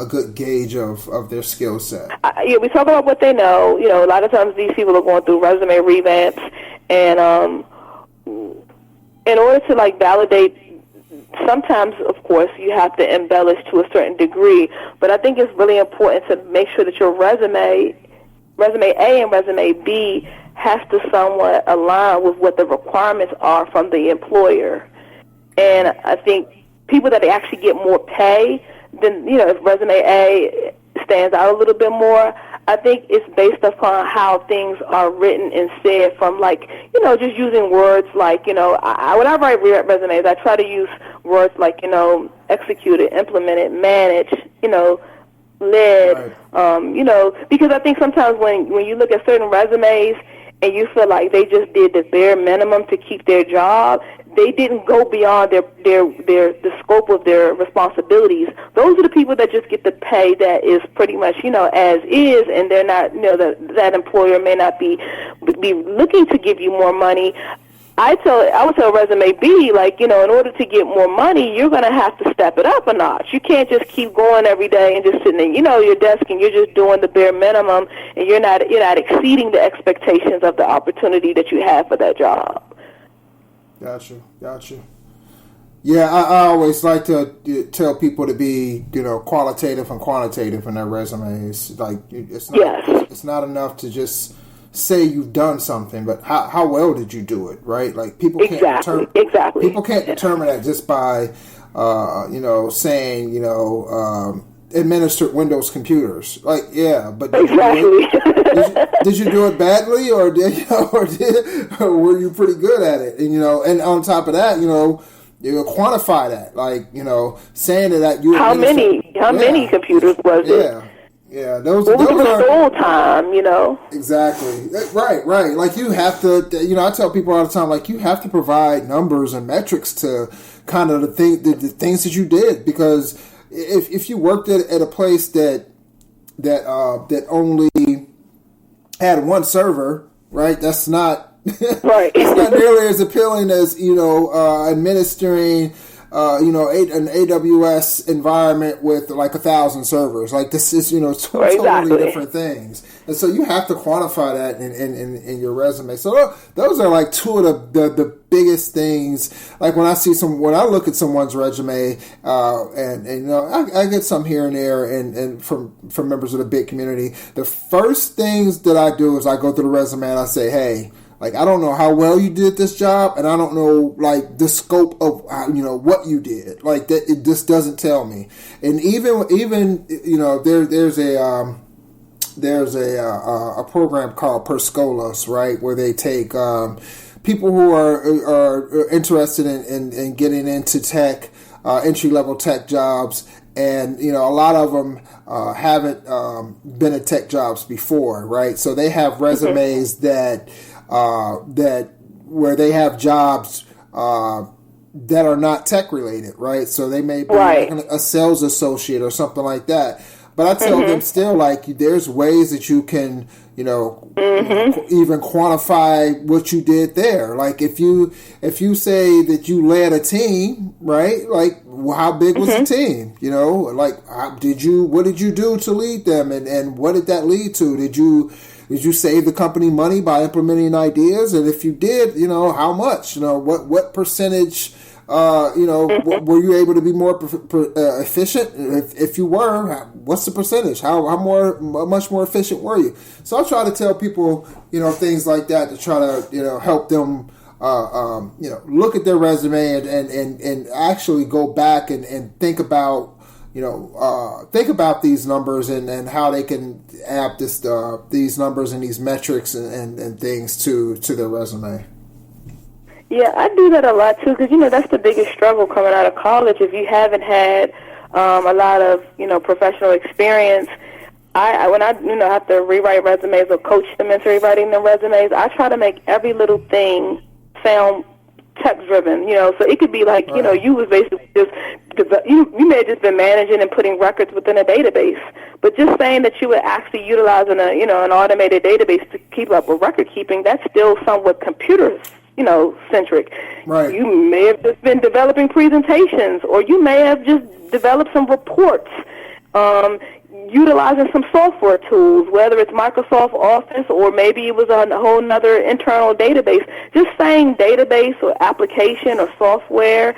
good gauge of their skill set? Yeah, we talk about what they know. You know, a lot of times these people are going through resume revamps, and in order to like validate, sometimes of course you have to embellish to a certain degree. But I think it's really important to make sure that your resume A and resume B has to somewhat align with what the requirements are from the employer. And I think people that actually get more pay, then, if resume A stands out a little bit more, I think it's based upon how things are written and said from, just using words like, when I write resumes, I try to use words like, executed, implemented, managed, led, right. Because I think sometimes when you look at certain resumes and you feel like they just did the bare minimum to keep their job, they didn't go beyond the scope of their responsibilities. Those are the people that just get the pay that is pretty much, as is, and they're not, that employer may not be looking to give you more money. I would tell resume B, in order to get more money, you're going to have to step it up a notch. You can't just keep going every day and just sitting at, your desk and you're just doing the bare minimum, and you're not exceeding the expectations of the opportunity that you have for that job. Gotcha. Yeah, I always like to tell people to be, qualitative and quantitative in their resumes. It's not enough to just say you've done something, but how well did you do it, right? Like people can't people can't determine that just by, saying, administered Windows computers. But did you do it badly, or or were you pretty good at it? And and on top of that, you quantify that, saying that you. How many computers was it? Yeah, what was the full time, Exactly. Right. Like you have to, I tell people all the time, you have to provide numbers and metrics to kind of the things that you did, because if you worked at a place that only had one server, right? That's not right. It's not nearly as appealing as administering an AWS environment with 1,000 servers. This is totally different things, and so you have to quantify that in your resume. So those are two of the biggest things. When I look at someone's resume, and I get some here and there, and from members of the big community, the first things that I do is I go through the resume and I say, hey, I don't know how well you did this job, and I don't know, the scope of, what you did. That, it just doesn't tell me. And even there's a program called Perscolas, right, where they take people who are interested in getting into tech, entry-level tech jobs, and, a lot of them haven't been at tech jobs before, right? So they have resumes that where they have jobs that are not tech related, right? So they may be a sales associate or something like that. But I tell them still, there's ways that you can, even quantify what you did there. If you say that you led a team, right? How big was the team? What did you do to lead them, and what did that lead to? Did you save the company money by implementing ideas? And if you did, how much? What percentage? Were you able to be more efficient? If you were, what's the percentage? How much more efficient were you? So I try to tell people, things like that to try to, help them, look at their resume and actually go back and think about, these numbers and how they can add these numbers and these metrics and things to their resume. Yeah, I do that a lot too, because that's the biggest struggle coming out of college. If you haven't had a lot of professional experience, when I have to rewrite resumes or coach them into rewriting their resumes, I try to make every little thing sound tech driven. So it could be you was basically just you may have just been managing and putting records within a database, but just saying that you were actually utilizing an automated database to keep up with record keeping, that's still somewhat computers centric. Right. You may have just been developing presentations, or you may have just developed some reports, utilizing some software tools, whether it's Microsoft Office or maybe it was a whole other internal database. Just saying database or application or software,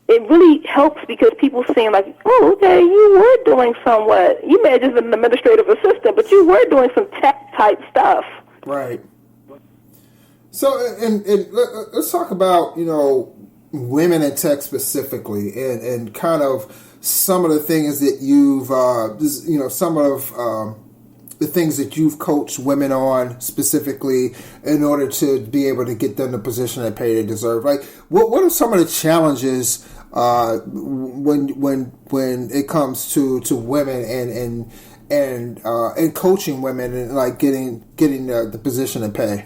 it really helps, because people seem oh, okay, you were doing somewhat. You may have just been an administrative assistant, but you were doing some tech-type stuff. Right. So, and let's talk about, women in tech specifically, and kind of some of the things that you've, some of the things that you've coached women on specifically in order to be able to get them the position and pay they deserve. Like, what are some of the challenges when it comes to women and coaching women and like getting the position and pay?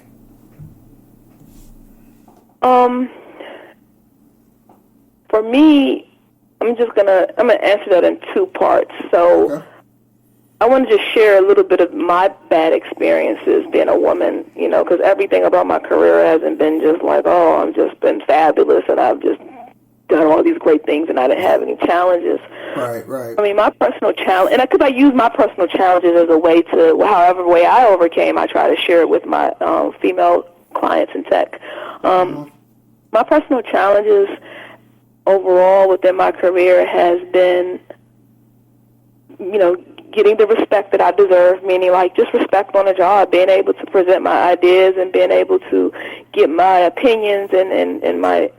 For me, I'm gonna answer that in two parts. So. Okay. I want to just share a little bit of my bad experiences being a woman, because everything about my career hasn't been just like, oh, I've just been fabulous and I've just done all these great things and I didn't have any challenges. Right. I mean, my personal challenge, and because I use my personal challenges as a way to, however way I overcame, I try to share it with my female clients in tech. My personal challenges overall within my career has been, getting the respect that I deserve, meaning like just respect on the job, being able to present my ideas and being able to get my opinions and my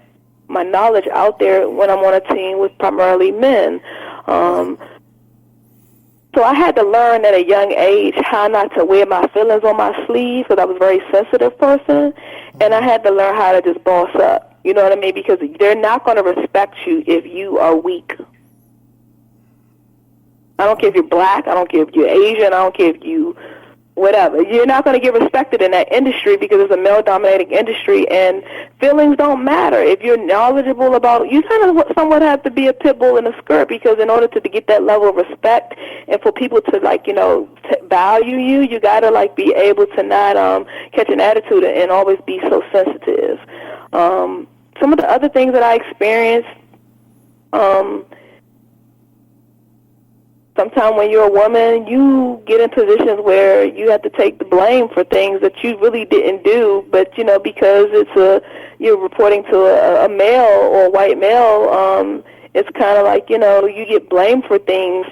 knowledge out there when I'm on a team with primarily men. So I had to learn at a young age how not to wear my feelings on my sleeve because I was a very sensitive person, and I had to learn how to just boss up. You know what I mean? Because they're not going to respect you if you are weak. I don't care if you're black, I don't care if you're Asian, I don't care if you whatever. You're not going to get respected in that industry because it's a male-dominating industry, and feelings don't matter. If you're knowledgeable about, you kind of somewhat have to be a pit bull in a skirt, because in order to get that level of respect and for people to value you, you got to be able to not catch an attitude and always be so sensitive. Some of the other things that I experienced. Sometimes when you're a woman, you get in positions where you have to take the blame for things that you really didn't do, but because you're reporting to a male or a white male, it's kind of like you get blamed for things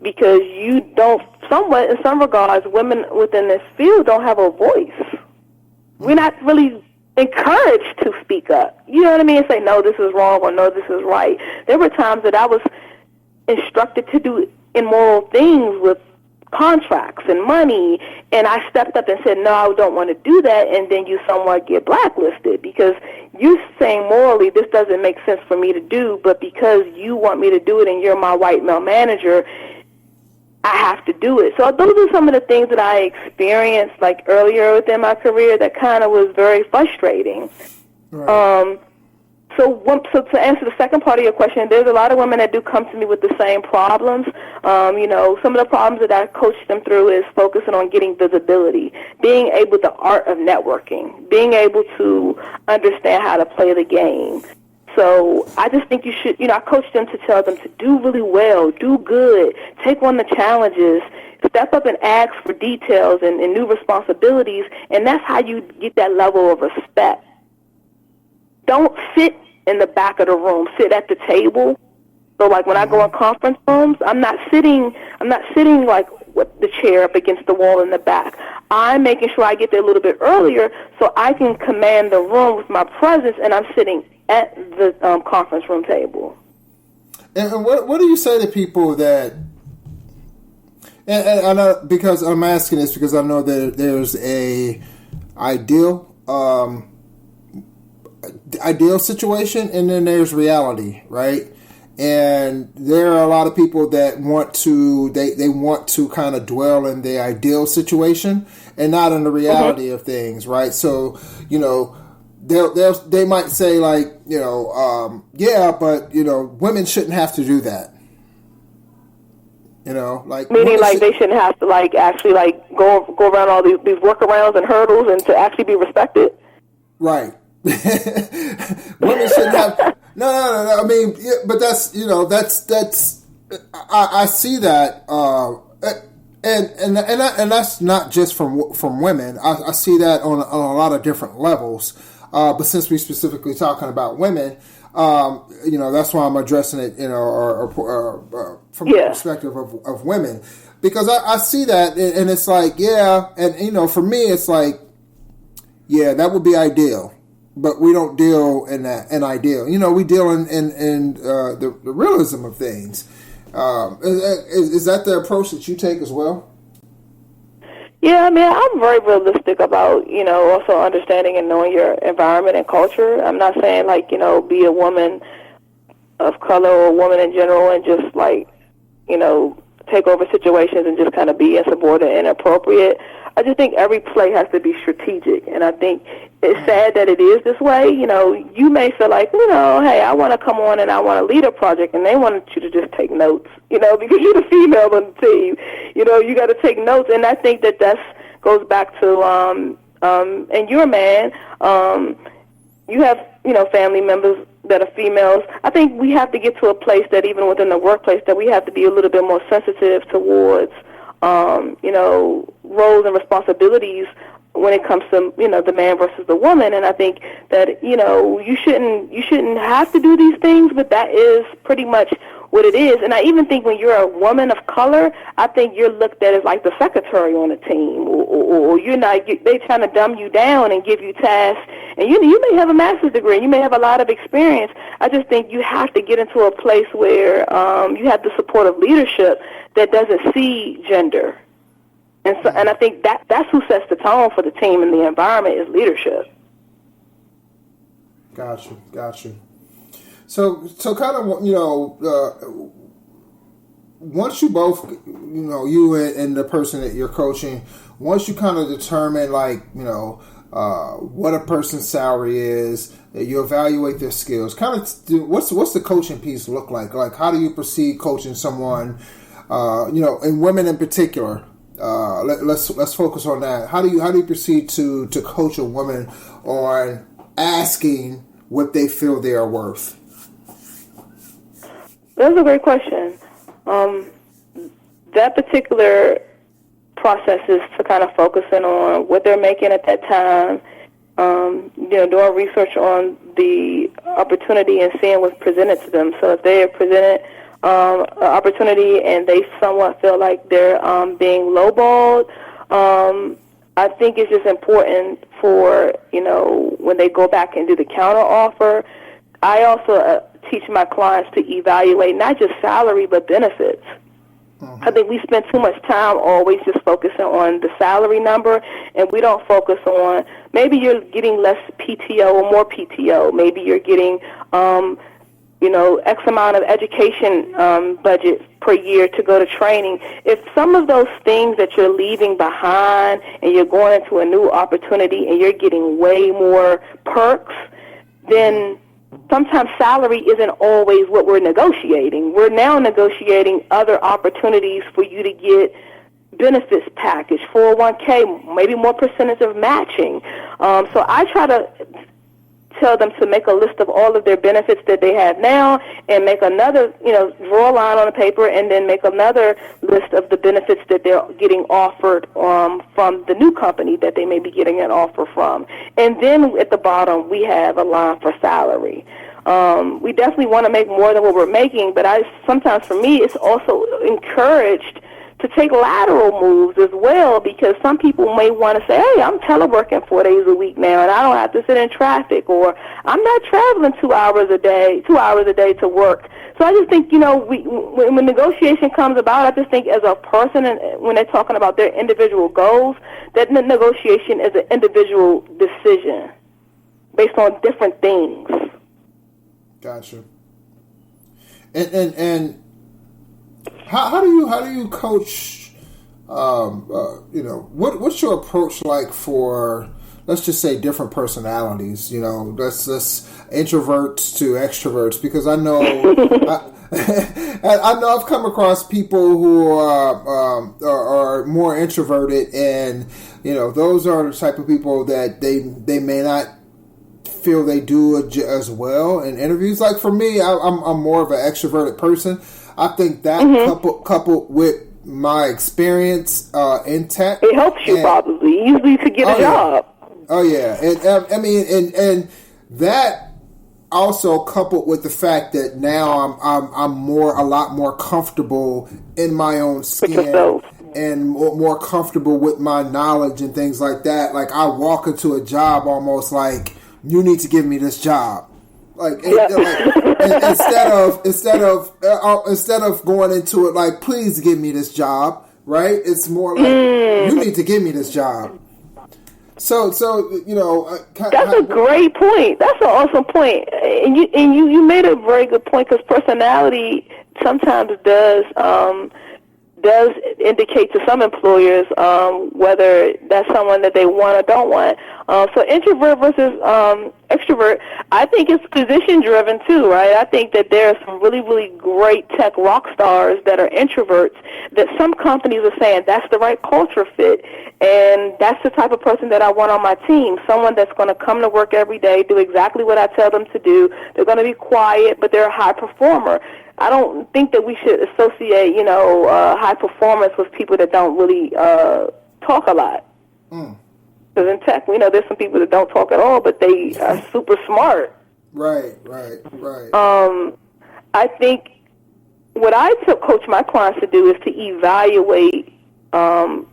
because you don't. Somewhat, in some regards, women within this field don't have a voice. We're not really encouraged to speak up. You know what I mean? And say, no, this is wrong, or no, this is right. There were times that I was instructed to do immoral things with contracts and money, and I stepped up and said, no, I don't want to do that, and then you somewhat get blacklisted because you're saying morally this doesn't make sense for me to do, but because you want me to do it and you're my white male manager, I have to do it. So those are some of the things that I experienced earlier within my career that kind of was very frustrating. Right. So to answer the second part of your question, there's a lot of women that do come to me with the same problems. Some of the problems that I coach them through is focusing on getting visibility, being able the art of networking, being able to understand how to play the game. So I just think you should, I coach them to tell them to do really well, do good, take on the challenges, step up and ask for details and new responsibilities, and that's how you get that level of respect. Don't sit in the back of the room. Sit at the table. So when I go in conference rooms, I'm not sitting with the chair up against the wall in the back. I'm making sure I get there a little bit earlier so I can command the room with my presence, and I'm sitting at the conference room table. And what do you say to people that? And I know, because I'm asking this because I know that there's a ideal situation, and then there's reality, right? And there are a lot of people that want to they want to kind of dwell in the ideal situation and not in the reality of things, right? So they might say yeah, but women shouldn't have to do that. Meaning they shouldn't have to actually go around all these workarounds and hurdles and to actually be respected. Right. Women shouldn't have. No. I mean, yeah, but that's I see that, and that's not just from women. I see that on a lot of different levels. But since we're specifically talking about women, that's why I'm addressing it, or from the perspective of women, because I see that, and it's for me, it's that would be ideal. but we don't deal in that in ideal. We deal in the realism of things. Is that the approach that you take as well? Yeah, I mean, I'm very realistic about, also understanding and knowing your environment and culture. I'm not saying, be a woman of color or a woman in general and just, take over situations and just kind of be insubordinate and inappropriate. I just think every play has to be strategic, and I think it's sad that it is this way. You may feel like, hey, I want to come on and I want to lead a project, and they want you to just take notes, because you're the female on the team. You got to take notes, and I think that goes back to, and you're a man, you have, family members that are females. I think we have to get to a place that even within the workplace that we have to be a little bit more sensitive towards, roles and responsibilities when it comes to, the man versus the woman. And I think that, you shouldn't have to do these things, but that is pretty much what it is. And I even think when you're a woman of color, I think you're looked at as like the secretary on a team, or you're not, they're trying to dumb you down and give you tasks. And you may have a master's degree, and you may have a lot of experience. I just think you have to get into a place where you have the support of leadership that doesn't see gender. And I think that's who sets the tone for the team and the environment is leadership. Gotcha. So kind of, once you both, you and the person that you're coaching, once you kind of determine, what a person's salary is, you evaluate their skills, kind of, what's the coaching piece look like? Like, how do you proceed coaching someone, and women in particular? Let's focus on that. How do you proceed to coach a woman on asking what they feel they are worth? That's a great question. That particular process is to kind of focus in on what they're making at that time, doing research on the opportunity and seeing what's presented to them. So if they are presented an opportunity and they somewhat feel like they're being lowballed, I think it's just important for, when they go back and do the counter offer. I also teach my clients to evaluate not just salary but benefits. Mm-hmm. I think we spend too much time always just focusing on the salary number, and we don't focus on maybe you're getting less PTO or more PTO. Maybe you're getting, X amount of education budget per year to go to training. If some of those things that you're leaving behind and you're going into a new opportunity and you're getting way more perks, then sometimes salary isn't always what we're negotiating. We're now negotiating other opportunities for you to get benefits package, 401k, maybe more percentage of matching. So I try to tell them to make a list of all of their benefits that they have now and make another, draw a line on the paper and then make another list of the benefits that they're getting offered from the new company that they may be getting an offer from. And then at the bottom, we have a line for salary. We definitely want to make more than what we're making, but sometimes for me, it's also encouraged to take lateral moves as well, because some people may want to say, hey, I'm teleworking 4 days a week now, and I don't have to sit in traffic, or I'm not traveling 2 hours a day to work. So I just think, when negotiation comes about, I just think as a person, and when they're talking about their individual goals, that negotiation is an individual decision based on different things. Gotcha. And how do you coach? What's your approach like for, let's just say, different personalities? Let's introverts to extroverts, because I know I know I've come across people who are more introverted, and those are the type of people that they may not feel they do as well in interviews. Like for me, I'm more of an extroverted person. I think that coupled with my experience in tech, it helps you probably easily to get a job. Oh yeah, and and that also coupled with the fact that now I'm a lot more comfortable in my own skin and more comfortable with my knowledge and things like that. Like I walk into a job almost like you need to give me this job. Like, Yep. instead of going into it like, please give me this job, right? It's more like, you need to give me this job. So that's a great point. That's an awesome point, and you made a very good point, because personality sometimes does indicate to some employers whether that's someone that they want or don't want. So introvert versus extrovert, I think it's position driven too, right? I think that there are some really, really great tech rock stars that are introverts that some companies are saying that's the right culture fit, and that's the type of person that I want on my team, someone that's going to come to work every day, do exactly what I tell them to do. They're going to be quiet, but they're a high performer. I don't think that we should associate, high performance with people that don't really talk a lot. Because in tech, we know there's some people that don't talk at all, but they are super smart. Right. I think what I coach my clients to do is to evaluate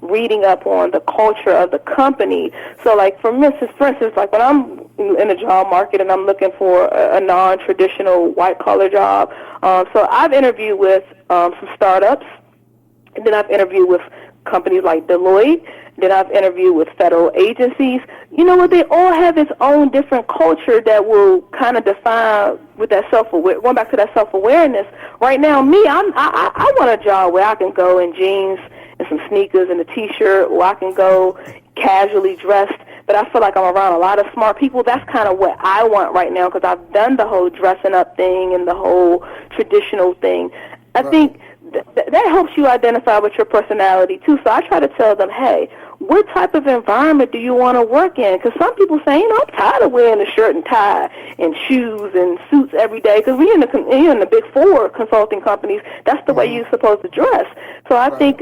reading up on the culture of the company. So, like, for instance, like when I'm in the job market and I'm looking for a non-traditional white-collar job, so I've interviewed with some startups, and then I've interviewed with companies like Deloitte, then I've interviewed with federal agencies. You know what? They all have its own different culture that will kind of define with that going back to that self-awareness. Right now, I want a job where I can go in jeans and some sneakers and a T-shirt, or I can go casually dressed, but I feel like I'm around a lot of smart people. That's kind of what I want right now, because I've done the whole dressing up thing and the whole traditional thing. I think that helps you identify with your personality, too. So I try to tell them, hey, what type of environment do you want to work in? Because some people say, I'm tired of wearing a shirt and tie and shoes and suits every day, because we're in the Big Four consulting companies. That's the way you're supposed to dress. So I think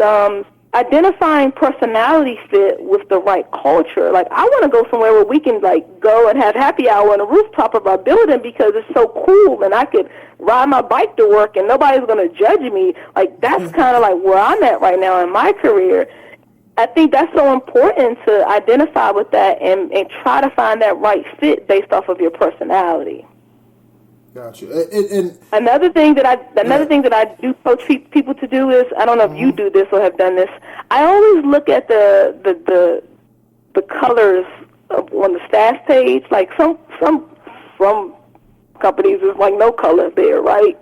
identifying personality fit with the right culture. Like, I want to go somewhere where we can, like, go and have happy hour on the rooftop of our building because it's so cool, and I could ride my bike to work and nobody's going to judge me. Like, that's kind of like where I'm at right now in my career. I think that's so important to identify with that and try to find that right fit based off of your personality. Gotcha. Another thing that I do coach people to do is, I don't know if you do this or have done this, I always look at the colors on the staff page. Like some companies is like no color there, right?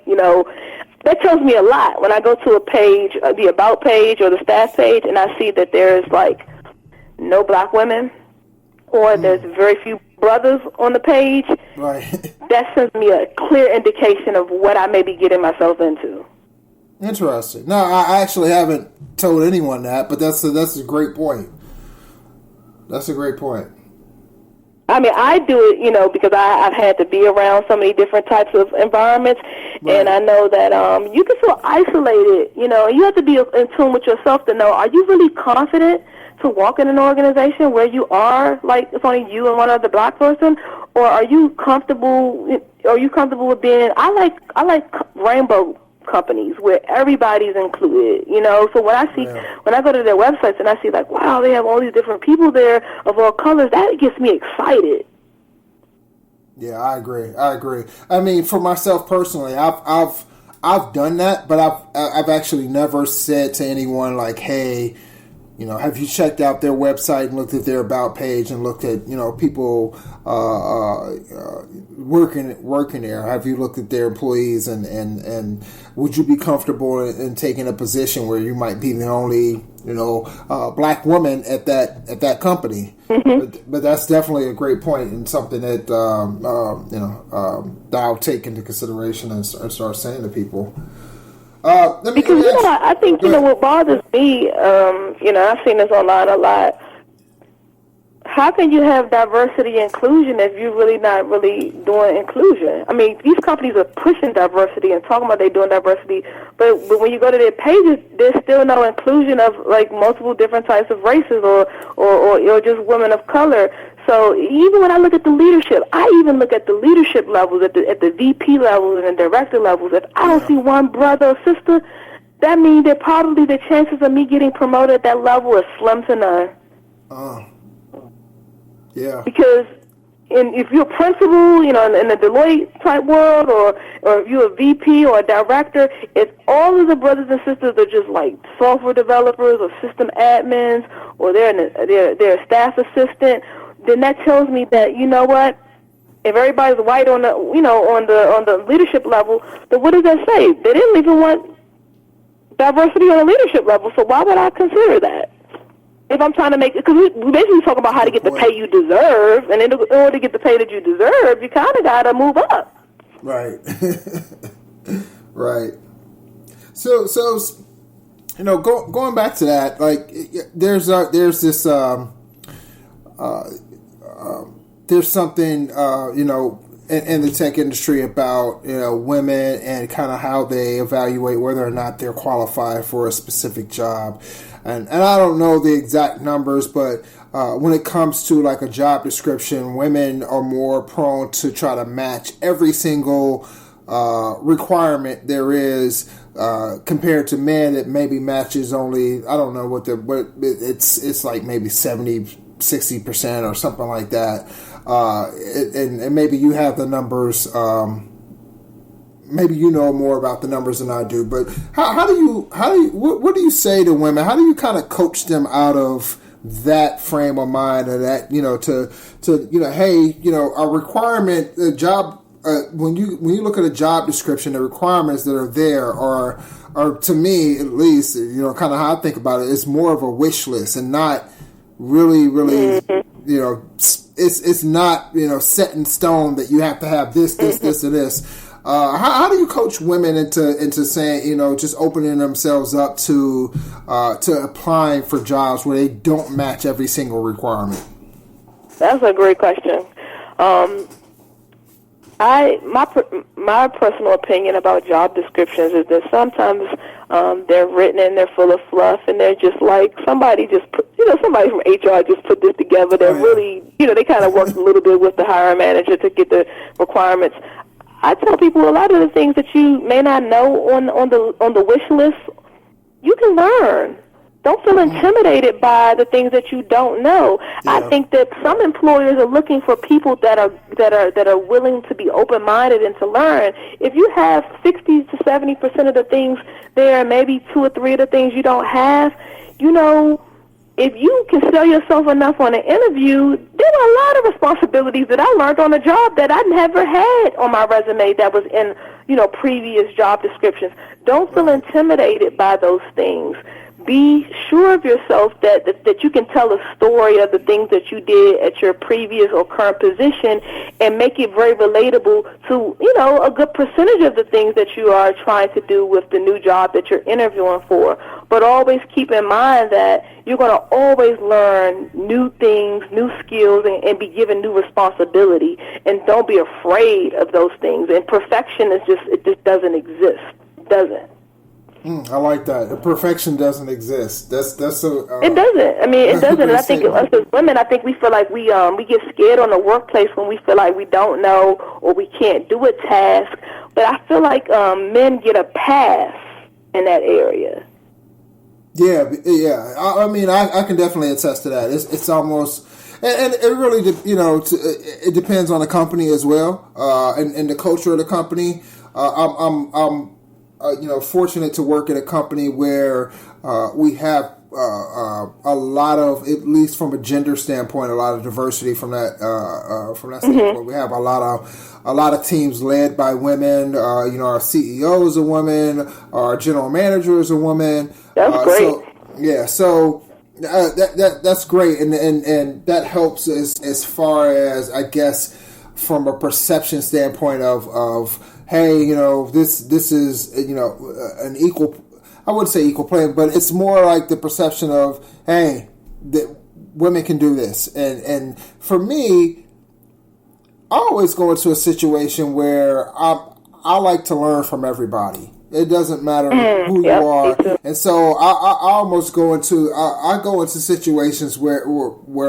That tells me a lot. When I go to a page, the About page or the staff page, and I see that there's like no black women, or there's very few brothers on the page, right? That sends me a clear indication of what I may be getting myself into. Interesting. No, I actually haven't told anyone that, but that's a great point. That's a great point. I mean, I do it, because I've had to be around so many different types of environments, right. And I know that you can feel isolated, and you have to be in tune with yourself to know, are you really confident to walk in an organization where you are, like, it's only you and one other black person, or are you comfortable with being, I like rainbow companies where everybody's included, so when I go to their websites and I see, like, wow, they have all these different people there of all colors, that gets me excited. Yeah, I agree. I mean, for myself personally, I've done that, but I've actually never said to anyone, like, hey, have you checked out their website and looked at their About page and looked at, people working there? Have you looked at their employees and would you be comfortable in taking a position where you might be the only, black woman at that company? Mm-hmm. But that's definitely a great point and something that, that I'll take into consideration and start saying to people. Because I think what bothers me, I've seen this online a lot. How can you have diversity and inclusion if you're really not really doing inclusion? I mean, these companies are pushing diversity and talking about they're doing diversity, but when you go to their pages, there's still no inclusion of, like, multiple different types of races or just women of color. So even when I look at the leadership, I even look at the leadership levels, at the VP levels and the director levels. If I don't see one brother or sister, that means that probably the chances of me getting promoted at that level is slim to none. Yeah. Because, and if you're a principal, in the Deloitte type world, or if you're a VP or a director, if all of the brothers and sisters are just like software developers or system admins, or they're a staff assistant, then that tells me that, you know what? If everybody's white on the on the leadership level, then what does that say? They didn't even want diversity on the leadership level, so why would I consider that? If I'm trying to make, because we basically talk about how to get the pay you deserve, and in order to get the pay that you deserve, you kind of got to move up. Right. Right. So going back to that, like there's this there's something in the tech industry about women and kind of how they evaluate whether or not they're qualified for a specific job. And I don't know the exact numbers, but when it comes to like a job description, women are more prone to try to match every single requirement there is compared to men. It maybe matches only, I don't know what it's like maybe 60% or something like that. And maybe you have the numbers. Maybe you know more about the numbers than I do, but what do you say to women? How do you kind of coach them out of that frame of mind, or that, hey, a requirement, a job, when you look at a job description, the requirements that are there are to me, at least, kind of how I think about it, it's more of a wish list and not really, it's not, set in stone that you have to have this, this, and this. How do you coach women into saying, just opening themselves up to applying for jobs where they don't match every single requirement? That's a great question. My personal opinion about job descriptions is that sometimes they're written and they're full of fluff, and they're just like somebody from HR just put this together. They're really, they kind of worked a little bit with the hiring manager to get the requirements. I tell people a lot of the things that you may not know on the wish list, you can learn. Don't feel intimidated by the things that you don't know. Yeah. I think that some employers are looking for people that are willing to be open-minded and to learn. If you have 60 to 70% of the things there, and maybe 2 or 3 of the things you don't have, if you can sell yourself enough on an interview, there were a lot of responsibilities that I learned on the job that I never had on my resume that was in, previous job descriptions. Don't feel intimidated by those things. Be sure of yourself that you can tell a story of the things that you did at your previous or current position and make it very relatable to, a good percentage of the things that you are trying to do with the new job that you're interviewing for. But always keep in mind that you're going to always learn new things, new skills, and be given new responsibility. And don't be afraid of those things. And perfection it just doesn't exist. It doesn't. I like that. Perfection doesn't exist. That's a. It doesn't. I mean, it doesn't. And I think us as women, I think we feel like we get scared on the workplace when we feel like we don't know or we can't do a task. But I feel like men get a pass in that area. Yeah. I mean, I can definitely attest to that. It's almost, and it really, it depends on the company as well, and the culture of the company. I'm fortunate to work at a company where we have a lot of, at least from a gender standpoint, a lot of diversity from that standpoint. We have a lot of teams led by women. Our CEO is a woman. Our general manager is a woman. That's great. So that's great, and that helps as far as, I guess, from a perception standpoint of hey, this is, an equal, I wouldn't say equal play, but it's more like the perception of, hey, that women can do this. And for me, I always go into a situation where I like to learn from everybody. It doesn't matter who you are. And so I almost go into, I go into situations where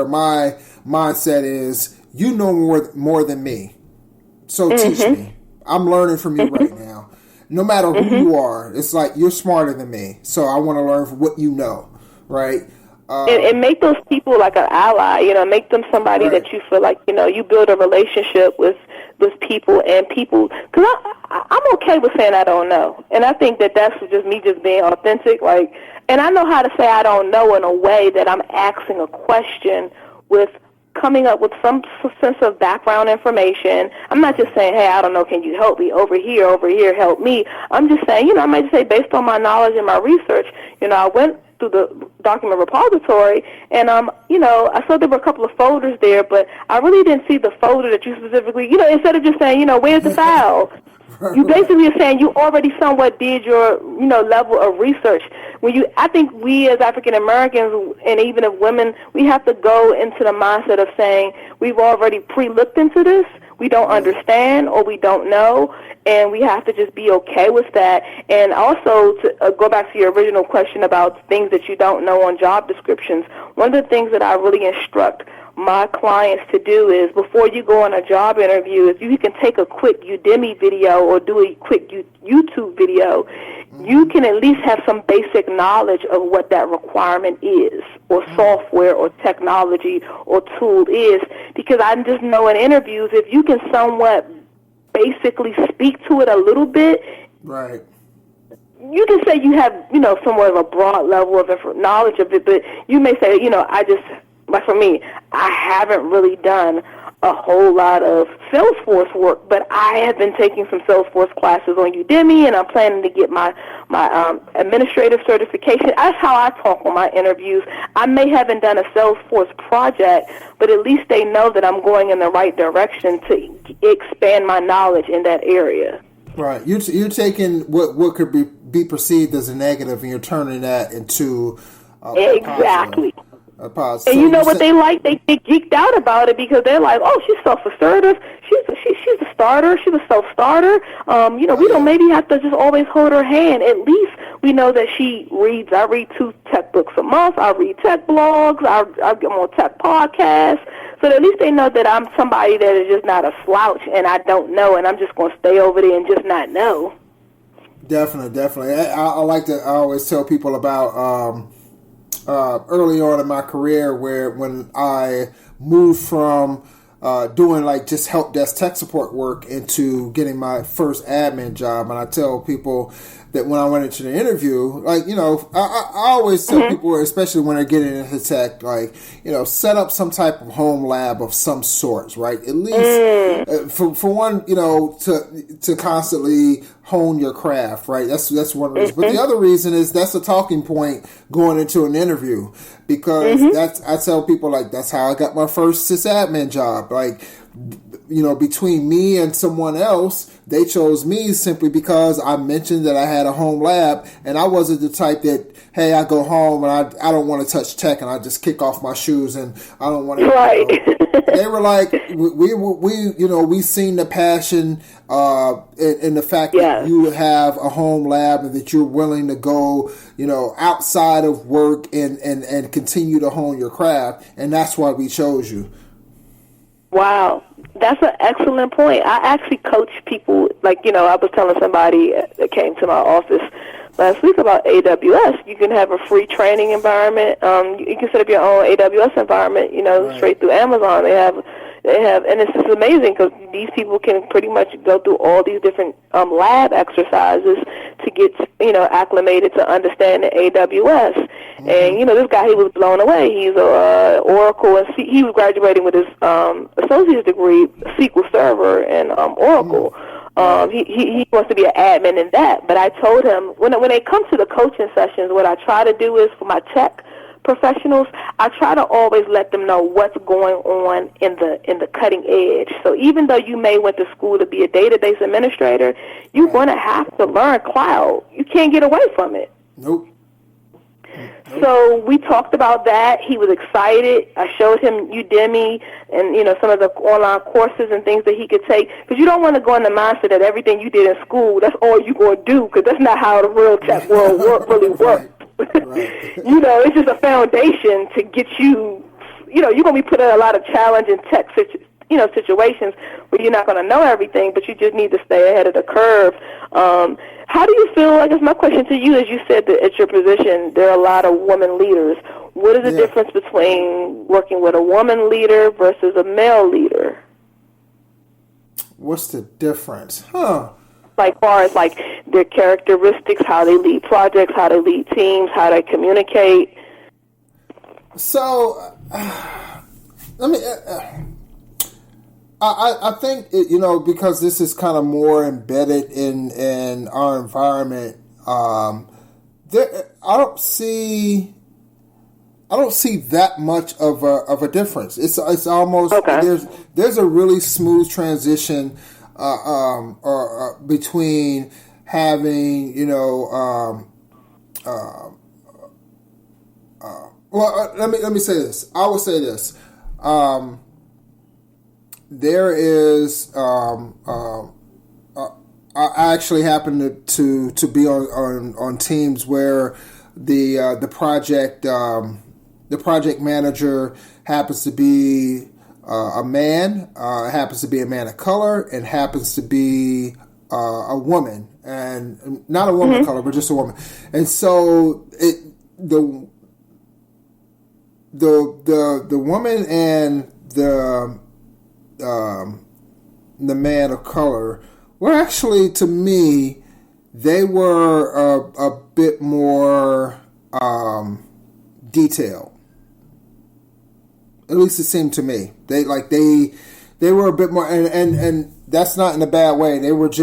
my mindset is, you know more than me. So teach me. I'm learning from you right now. No matter who you are, it's like you're smarter than me. So I want to learn what you know, right? And make those people like an ally, make them somebody that you feel like, you build a relationship with people and people. Because I'm okay with saying I don't know. And I think that's just me just being authentic. And I know how to say I don't know in a way that I'm asking a question with coming up with some sense of background information. I'm not just saying, hey, I don't know, can you help me? Over here, help me. I'm just saying, I might just say based on my knowledge and my research, I went through the document repository and, I saw there were a couple of folders there, but I really didn't see the folder that you specifically, instead of just saying, where's the file? You basically are saying you already somewhat did your, level of research. I think we as African Americans and even as women, we have to go into the mindset of saying we've already pre-looked into this. We don't understand or we don't know, and we have to just be okay with that. And also to go back to your original question about things that you don't know on job descriptions, one of the things that I really instruct my clients to do is before you go on a job interview, if you can take a quick Udemy video or do a quick YouTube video, you can at least have some basic knowledge of what that requirement is or software or technology or tool is, because I just know in interviews if you can somewhat basically speak to it a little bit, right, you can say you have, somewhat of a broad level of knowledge of it, but you may say, like for me, I haven't really done a whole lot of Salesforce work, but I have been taking some Salesforce classes on Udemy, and I'm planning to get my administrative certification. That's how I talk on my interviews. I may haven't done a Salesforce project, but at least they know that I'm going in the right direction to expand my knowledge in that area. Right. You're taking what could be perceived as a negative, and you're turning that into exactly. And so you know what they like? They geeked out about it because they're like, oh, she's self-assertive. She's a starter. She's a self-starter. We don't maybe have to just always hold her hand. At least we know that she reads. I read 2 tech books a month. I read tech blogs. I get more tech podcasts. So at least they know that I'm somebody that is just not a slouch and I don't know, and I'm just going to stay over there and just not know. Definitely. I always tell people about early on in my career when I moved from doing just help desk tech support work into getting my first admin job. And I tell people that when I went into the interview, I always tell people, especially when they're getting into tech, set up some type of home lab of some sorts, right? At least for one, to constantly hone your craft, right? That's one reason. But the other reason is that's a talking point going into an interview, because I tell people that's how I got my first sysadmin job. Between me and someone else, they chose me simply because I mentioned that I had a home lab, and I wasn't the type that, hey, I go home and I don't want to touch tech and I just kick off my shoes and I don't want to. Right. They were like, we seen the passion in the fact that you have a home lab and that you're willing to go, outside of work and continue to hone your craft, and that's why we chose you. Wow. That's an excellent point. I actually coach people, I was telling somebody that came to my office last week about AWS. You can have a free training environment. You can set up your own AWS environment, straight through Amazon. They have, and it's just amazing because these people can pretty much go through all these different lab exercises to get, acclimated to understand the AWS. And, this guy, he was blown away. He's a Oracle, and he was graduating with his associate's degree, SQL Server and Oracle. He wants to be an admin in that. But I told him, when they come to the coaching sessions, what I try to do is for my tech professionals, I try to always let them know what's going on in the cutting edge. So even though you may went to school to be a database administrator, you're going to have to learn cloud. You can't get away from it. Nope. So we talked about that. He was excited. I showed him Udemy and, some of the online courses and things that he could take. Because you don't want to go in the mindset that everything you did in school, that's all you're going to do, because that's not how the real tech world really works. Right. It's just a foundation to get you, you're going to be put in a lot of challenging tech situations. situations where you're not going to know everything, but you just need to stay ahead of the curve. How do you feel? I guess my question to you is, you said that at your position there are a lot of women leaders. What is the difference between working with a woman leader versus a male leader? What's the difference? Huh? Like far as like their characteristics, how they lead projects, how they lead teams, how they communicate. So, let me. I think because this is kind of more embedded in our environment. I don't see that much of a difference. It's almost there's a really smooth transition between having let me say this. I will say this. There is. I actually happen to be on teams where the project manager happens to be a man, happens to be a man of color, and happens to be a woman, and not a woman of color, but just a woman. And so the woman and the man of color were actually, to me, they were a bit more detailed. At least it seemed to me. They were a bit more, and that's not in a bad way. It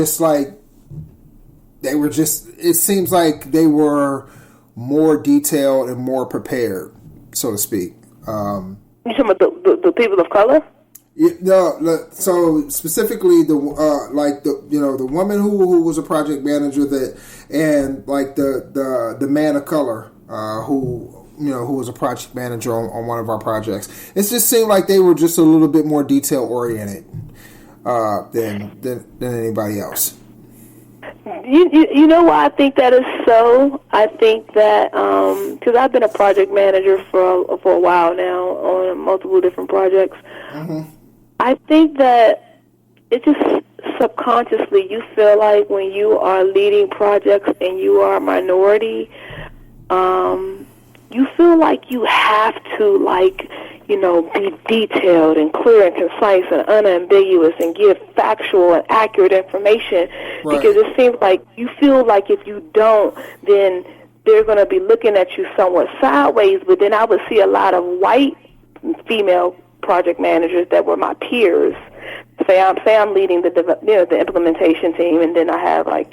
seems like they were more detailed and more prepared, so to speak. You talking about the people of color? No, so specifically the woman who was a project manager and the man of color who was a project manager on one of our projects. It just seemed like they were just a little bit more detail oriented than anybody else. You know why I think that is so? I think that because I've been a project manager for a while now on multiple different projects. Mm-hmm. I think that it just subconsciously you feel like when you are leading projects and you are a minority, you feel like you have to be detailed and clear and concise and unambiguous and give factual and accurate information, right? Because it seems like you feel like if you don't, then they're going to be looking at you somewhat sideways. But then I would see a lot of white female project managers that were my peers. Say I'm leading the implementation team, and then I have I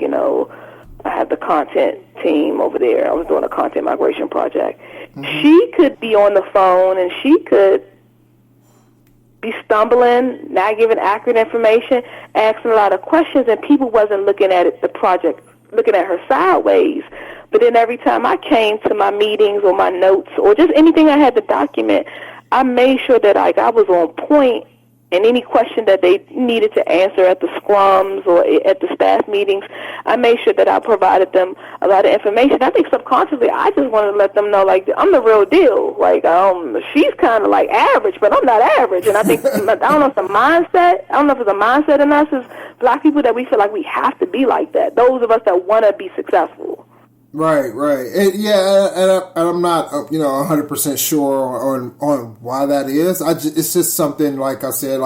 have the content team over there. I was doing a content migration project. Mm-hmm. She could be on the phone and she could be stumbling, not giving accurate information, asking a lot of questions, and people wasn't looking at the project, looking at her sideways. But then every time I came to my meetings or my notes or just anything I had to document, I made sure that I was on point, and any question that they needed to answer at the scrums or at the staff meetings, I made sure that I provided them a lot of information. I think subconsciously I just wanted to let them know, I'm the real deal. She's kind of average, but I'm not average. And I think, I don't know if it's a mindset. I don't know if it's a mindset in us as black people that we feel like we have to be like that. Those of us that want to be successful. Right. And I'm not 100% sure on why that is. It's just something, like I said,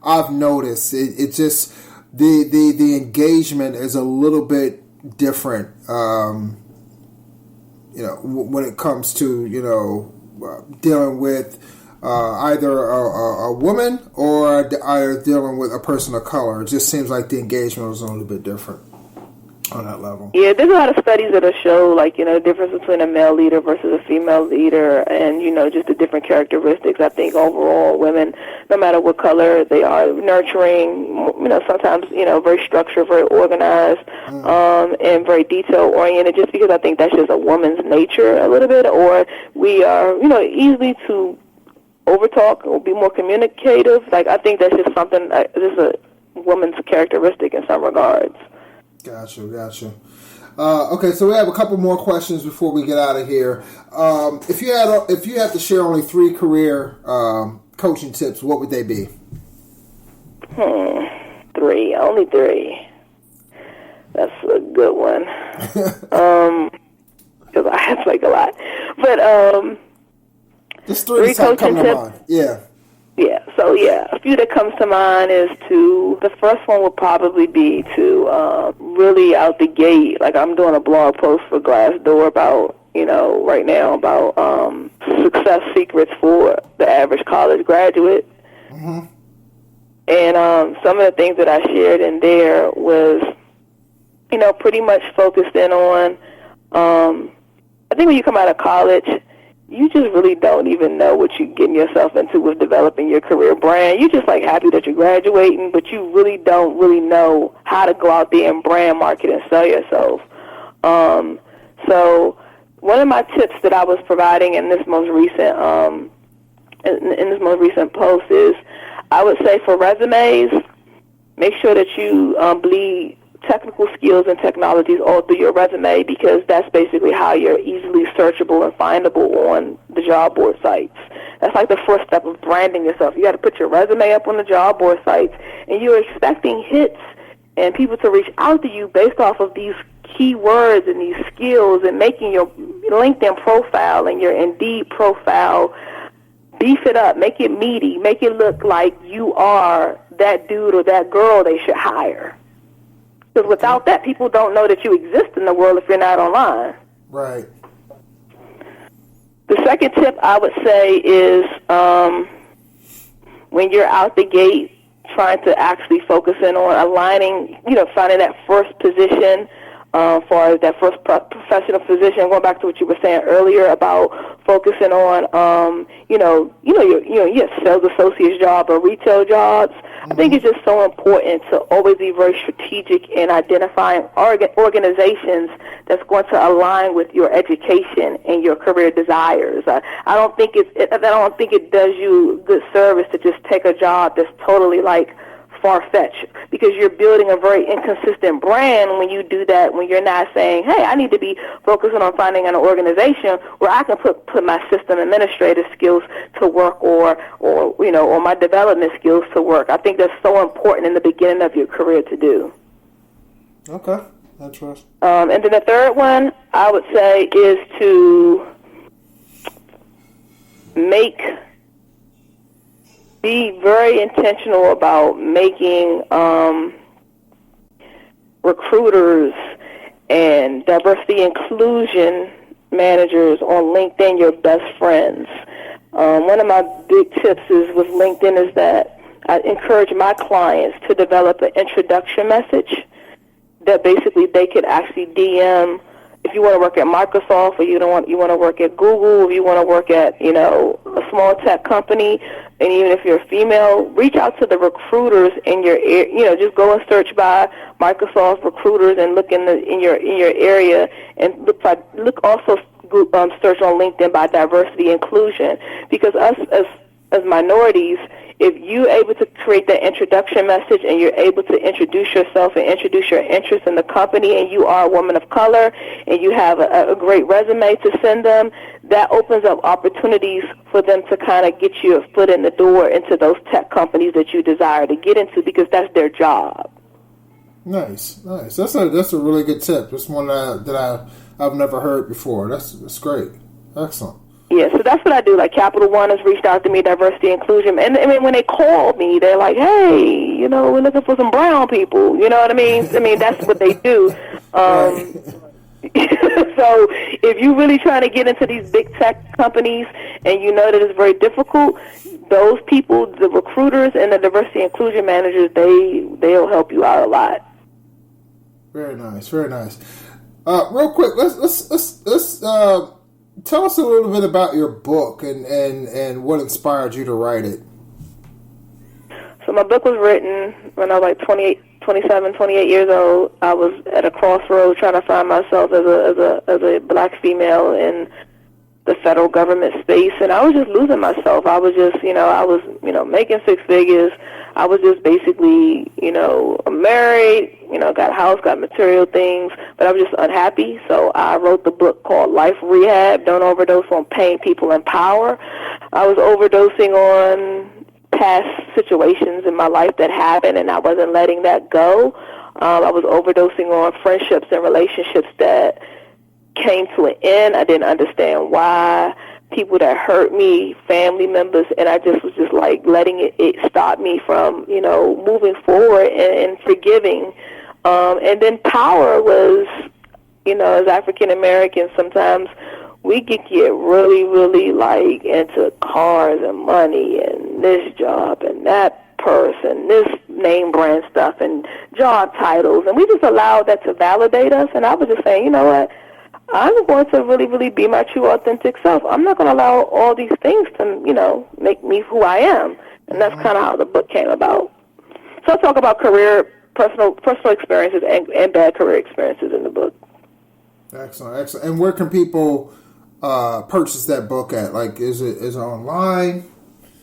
I've noticed. It just the engagement is a little bit different. When it comes to dealing with either a woman or either dealing with a person of color. It just seems like the engagement was a little bit different on that level. Yeah, there's a lot of studies that show, the difference between a male leader versus a female leader, and, just the different characteristics. I think overall women, no matter what color, they are nurturing, sometimes, very structured, very organized, and very detail-oriented, just because I think that's just a woman's nature a little bit, or we are, easily to overtalk or be more communicative. I think that's just something, just a woman's characteristic in some regards. Gotcha. Okay, so we have a couple more questions before we get out of here. If you had to share only 3 career coaching tips, what would they be? Three. Only three. That's a good one. Because I have like a lot. But just three coaching come to tips. mind. Yeah. Yeah. So a few that comes to mind is the first one would probably be to really out the gate. Like I'm doing a blog post for Glassdoor about right now about success secrets for the average college graduate. Mm-hmm. And some of the things that I shared in there was, pretty much focused in on, I think when you come out of college, you just really don't even know what you're getting yourself into with developing your career brand. You're just like happy that you're graduating, but you really don't really know how to go out there and brand market and sell yourself. So one of my tips that I was providing in this most recent post is, I would say for resumes, make sure that you bleed technical skills and technologies all through your resume, because that's basically how you're easily searchable and findable on the job board sites. That's like the first step of branding yourself. You got to put your resume up on the job board sites, and you're expecting hits and people to reach out to you based off of these keywords and these skills, and making your LinkedIn profile and your Indeed profile, beef it up, make it meaty, make it look like you are that dude or that girl they should hire. Because without that, people don't know that you exist in the world if you're not online. Right. The second tip I would say is when you're out the gate, trying to actually focus in on aligning, finding that first position for that first professional position. Going back to what you were saying earlier about focusing on, your sales associate's job or retail jobs. Mm-hmm. I think it's just so important to always be very strategic in identifying organizations that's going to align with your education and your career desires. I don't think it does you good service to just take a job that's totally like far-fetched, because you're building a very inconsistent brand when you do that, when you're not saying, hey, I need to be focusing on finding an organization where I can put my system administrative skills to work or my development skills to work. I think that's so important in the beginning of your career to do. Okay, that's right. And then the third one I would say is to be very intentional about making recruiters and diversity inclusion managers on LinkedIn your best friends. One of my big tips is with LinkedIn is that I encourage my clients to develop an introduction message that basically they could actually DM. If you want to work at Microsoft, or you want to work at Google, if you want to work at a small tech company, and even if you're a female, reach out to the recruiters in your just go and search by Microsoft recruiters and look in your area, and also search on LinkedIn by diversity inclusion, because us as minorities, if you're able to create that introduction message and you're able to introduce yourself and introduce your interest in the company, and you are a woman of color and you have a great resume to send them, that opens up opportunities for them to kind of get you a foot in the door into those tech companies that you desire to get into, because that's their job. Nice. That's a really good tip. It's one that I've never heard before. That's great. Excellent. Yeah, so that's what I do. Like Capital One has reached out to me, diversity inclusion, and I mean when they call me, they're like, "Hey, we're looking for some brown people." You know what I mean? That's what they do. So if you're really trying to get into these big tech companies and you know that it's very difficult, those people, the recruiters and the diversity inclusion managers, they'll help you out a lot. Very nice, very nice. Real quick, let's tell us a little bit about your book and what inspired you to write it. So my book was written when I was like 28 years old. I was at a crossroads trying to find myself as a black female in the federal government space, and I was just losing myself. I was just, making six figures. I was just basically, married, got a house, got material things, but I was just unhappy. So I wrote the book called Life Rehab, Don't Overdose on Pain, People, and Power. I was overdosing on past situations in my life that happened, and I wasn't letting that go. I was overdosing on friendships and relationships that came to an end. I didn't understand why. People that hurt me, family members, and I just was just like letting it stop me from, moving forward and forgiving. And then power was, as African Americans, sometimes we get really, really like into cars and money and this job and that person, this name brand stuff and job titles, and we just allowed that to validate us. And I was just saying, you know what? I'm going to really, really be my true, authentic self. I'm not going to allow all these things to, make me who I am. And that's kind of how the book came about. So I talk about career, personal experiences, and bad career experiences in the book. Excellent. And where can people purchase that book at? Like, is it online?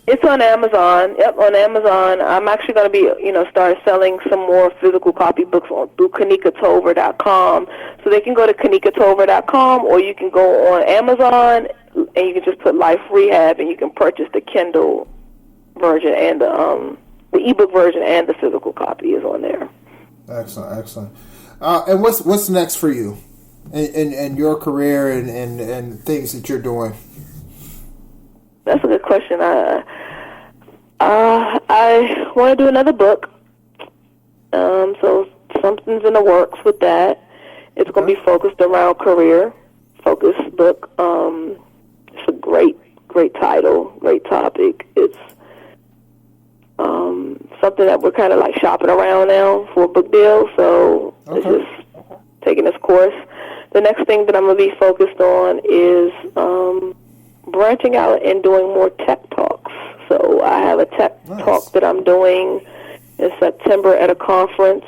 It's on Amazon. Yep, on Amazon. I'm actually going to be, start selling some more physical copy books through KanikaTolver.com. So they can go to KanikaTolver.com, or you can go on Amazon and you can just put Life Rehab, and you can purchase the Kindle version and the ebook version, and the physical copy is on there. Excellent. And what's next for you in your career and things that you're doing? That's a good question. I want to do another book. So something's in the works with that. It's going to be focused around career-focused book. It's a great title, great topic. It's something that we're kind of like shopping around now for a book deal. So it's just taking its course. The next thing that I'm going to be focused on is branching out and doing more tech talks. So I have a tech talk that I'm doing in September at a conference,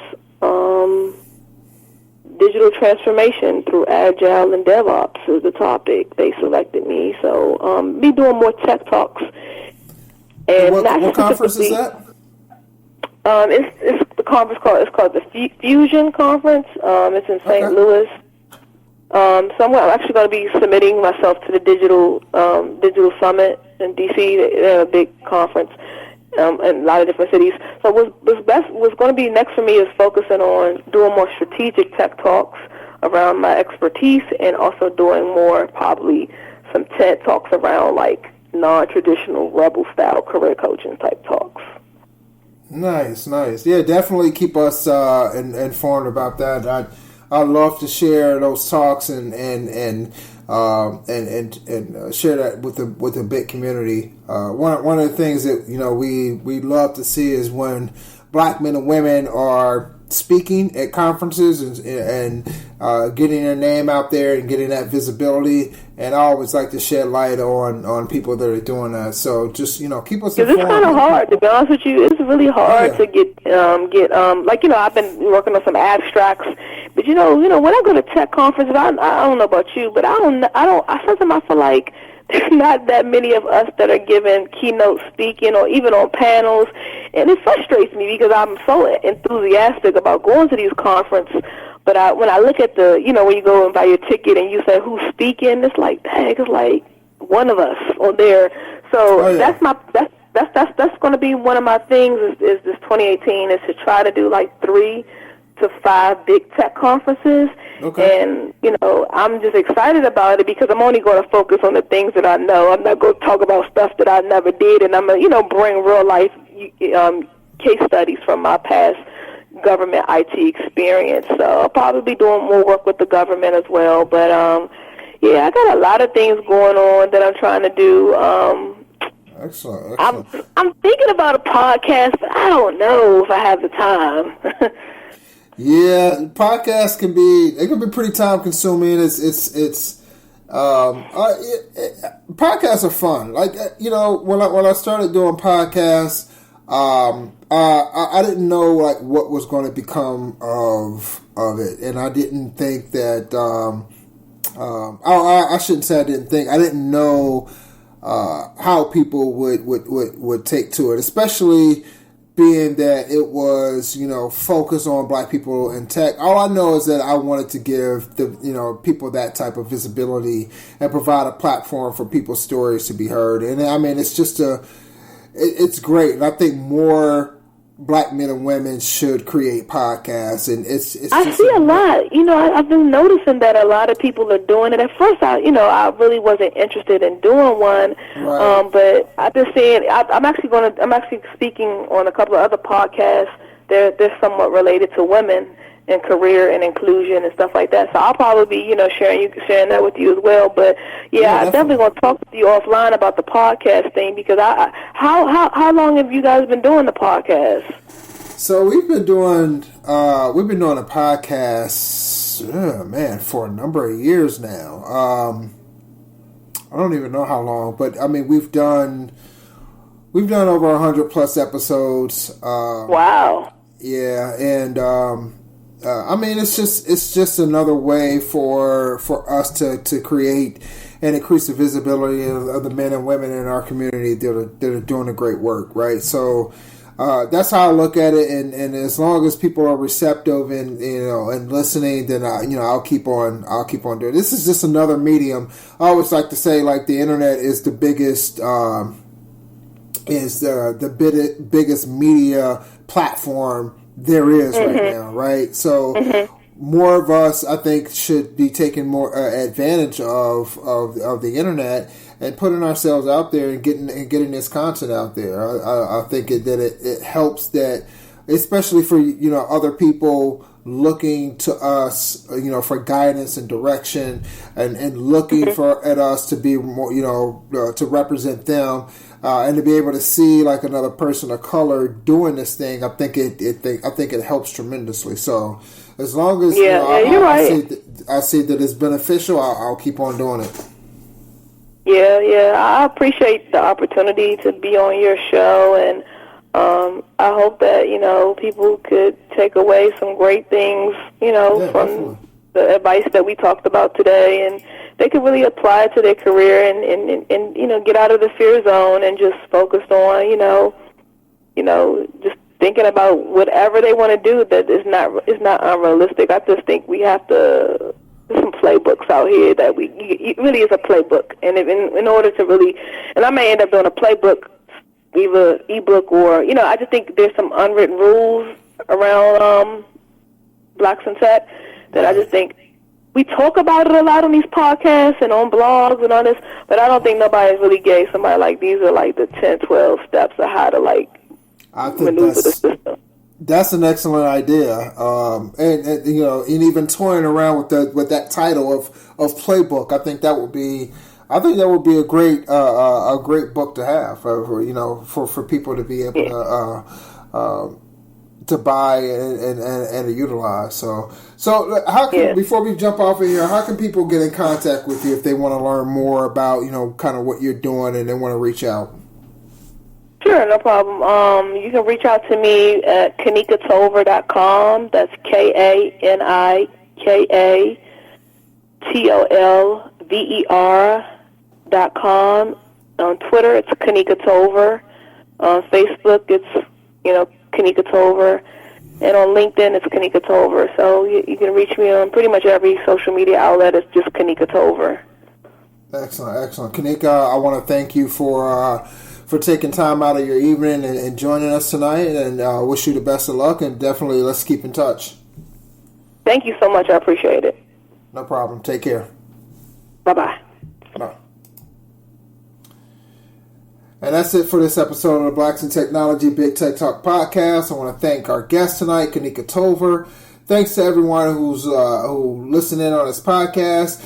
digital transformation through Agile and DevOps is the topic. They selected me. So be doing more tech talks. And what conference is that? It's the conference called the Fusion Conference. It's in St. Louis. So I'm actually going to be submitting myself to the digital summit in DC. They have a big conference in a lot of different cities. So what's going to be next for me is focusing on doing more strategic tech talks around my expertise, and also doing more probably some TED talks around like non-traditional rebel style career coaching type talks. Nice. Yeah, definitely keep us informed about that. I'd love to share those talks and share that with the big community. One of the things that we love to see is when Black men and women are speaking at conferences and getting their name out there and getting that visibility. And I always like to shed light on people that are doing that. So just keep us informed. It's kind of hard, to be honest with you. It's really hard to get I've been working on some abstracts. But when I go to tech conferences, I don't know about you, but I sometimes feel like there's not that many of us that are giving keynote speaking or even on panels, and it frustrates me because I'm so enthusiastic about going to these conferences. But when I look at the, when you go and buy your ticket and you say who's speaking, it's like, dang, it's like one of us on there. So that's going to be one of my things is this 2018 is to try to do like 3 to 5 big tech conferences. And, I'm just excited about it because I'm only going to focus on the things that I know. I'm not going to talk about stuff that I never did, and I'm going to, bring real life case studies from my past government IT experience. So I'll probably be doing more work with the government as well. But, I got a lot of things going on that I'm trying to do. Excellent. I'm thinking about a podcast, but I don't know if I have the time. Yeah, podcasts can be pretty time consuming. Podcasts are fun. Like when I started doing podcasts, I didn't know like what was going to become of it, and I didn't think that. I shouldn't say I didn't think. I didn't know how people would take to it, especially being that it was, focused on Black people in tech. All I know is that I wanted to give the, people that type of visibility and provide a platform for people's stories to be heard. And I mean, it's just it's great, and I think more Black men and women should create podcasts, and it's I see a lot. I've been noticing that a lot of people are doing it. At first, I really wasn't interested in doing one, right. but I've been seeing. I'm actually speaking on a couple of other podcasts. They're somewhat related to women and career and inclusion and stuff like that. So I'll probably be, sharing that with you as well. But yeah, I definitely want to talk to you offline about the podcast thing, because how long have you guys been doing the podcast? So we've been doing a podcast, for a number of years now. I don't even know how long, but I mean we've done over 100 plus episodes. Wow. Yeah, and I mean it's just another way for us to create and increase the visibility of the men and women in our community that are doing a great work, right? So that's how I look at it, and as long as people are receptive and and listening, then I'll keep on doing it. This is just another medium. I always like to say, like, the internet is the biggest biggest media platform there is right now, right? So more of us, I think, should be taking more advantage of the internet and putting ourselves out there and getting this content out there. I think it helps that, especially for other people looking to us, for guidance and direction, and looking at us to be more, to represent them, and to be able to see like another person of color doing this thing. I think it helps tremendously. So as long as you're right. I see that it's beneficial, I'll keep on doing it. Yeah, I appreciate the opportunity to be on your show, and I hope that people could take away some great things from definitely. the advice that we talked about today, and they could really apply it to their career and get out of the fear zone and just focus on just thinking about whatever they want to do that is not unrealistic. I just think we have to. There's some playbooks out here that it really is a playbook, and in order to really, and I may end up doing a playbook, either ebook or I just think there's some unwritten rules around Blacks in Tech that I just think we talk about it a lot on these podcasts and on blogs and on this, but I don't think nobody's really gave somebody like these are like the 10, 12 steps of how to maneuver the system. That's an excellent idea, and even toying around with that title of playbook. I think that would be a great book to have for people to be able to buy and to utilize. So how can before we jump off of here, how can people get in contact with you if they want to learn more about kind of what you're doing and they want to reach out? Sure, no problem. You can reach out to me at kanikatolver.com. That's KANIKATOLVER.com. On Twitter, it's Kanika Tolver. On Facebook, it's Kanika Tolver. And on LinkedIn, it's Kanika Tolver. So you can reach me on pretty much every social media outlet. It's just Kanika Tolver. Excellent. Kanika, I want to thank you for taking time out of your evening and joining us tonight, and wish you the best of luck, and definitely let's keep in touch. Thank you so much. I appreciate it. No problem. Take care. Bye-bye. Bye. And that's it for this episode of the Blacks in Technology Big Tech Talk podcast. I want to thank our guest tonight, Kanika Tolver. Thanks to everyone who listened in on this podcast.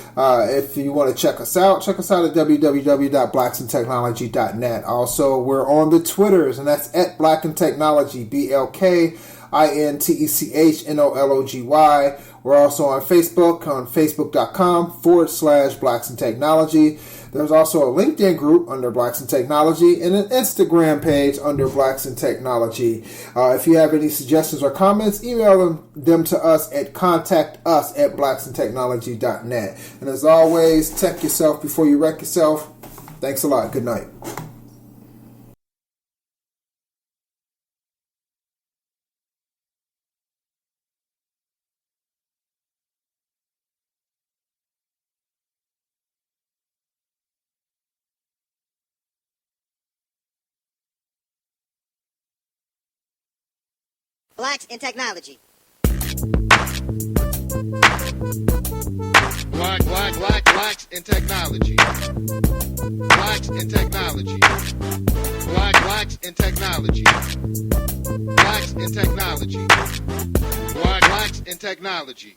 If you want to check us out at www.blacksandtechnology.net. Also, we're on the Twitters, and that's at Black and Technology, BLKINTECHNOLOGY. We're also on Facebook, on facebook.com/Blacks and Technology. There's also a LinkedIn group under Blacks in Technology and an Instagram page under Blacks in Technology. If you have any suggestions or comments, email them to us at contactus@blacksandtechnology.net. And as always, tech yourself before you wreck yourself. Thanks a lot. Good night. Blacks in technology. Blacks in technology. Blacks in technology. Blacks in technology. Blacks in technology. Blacks in technology.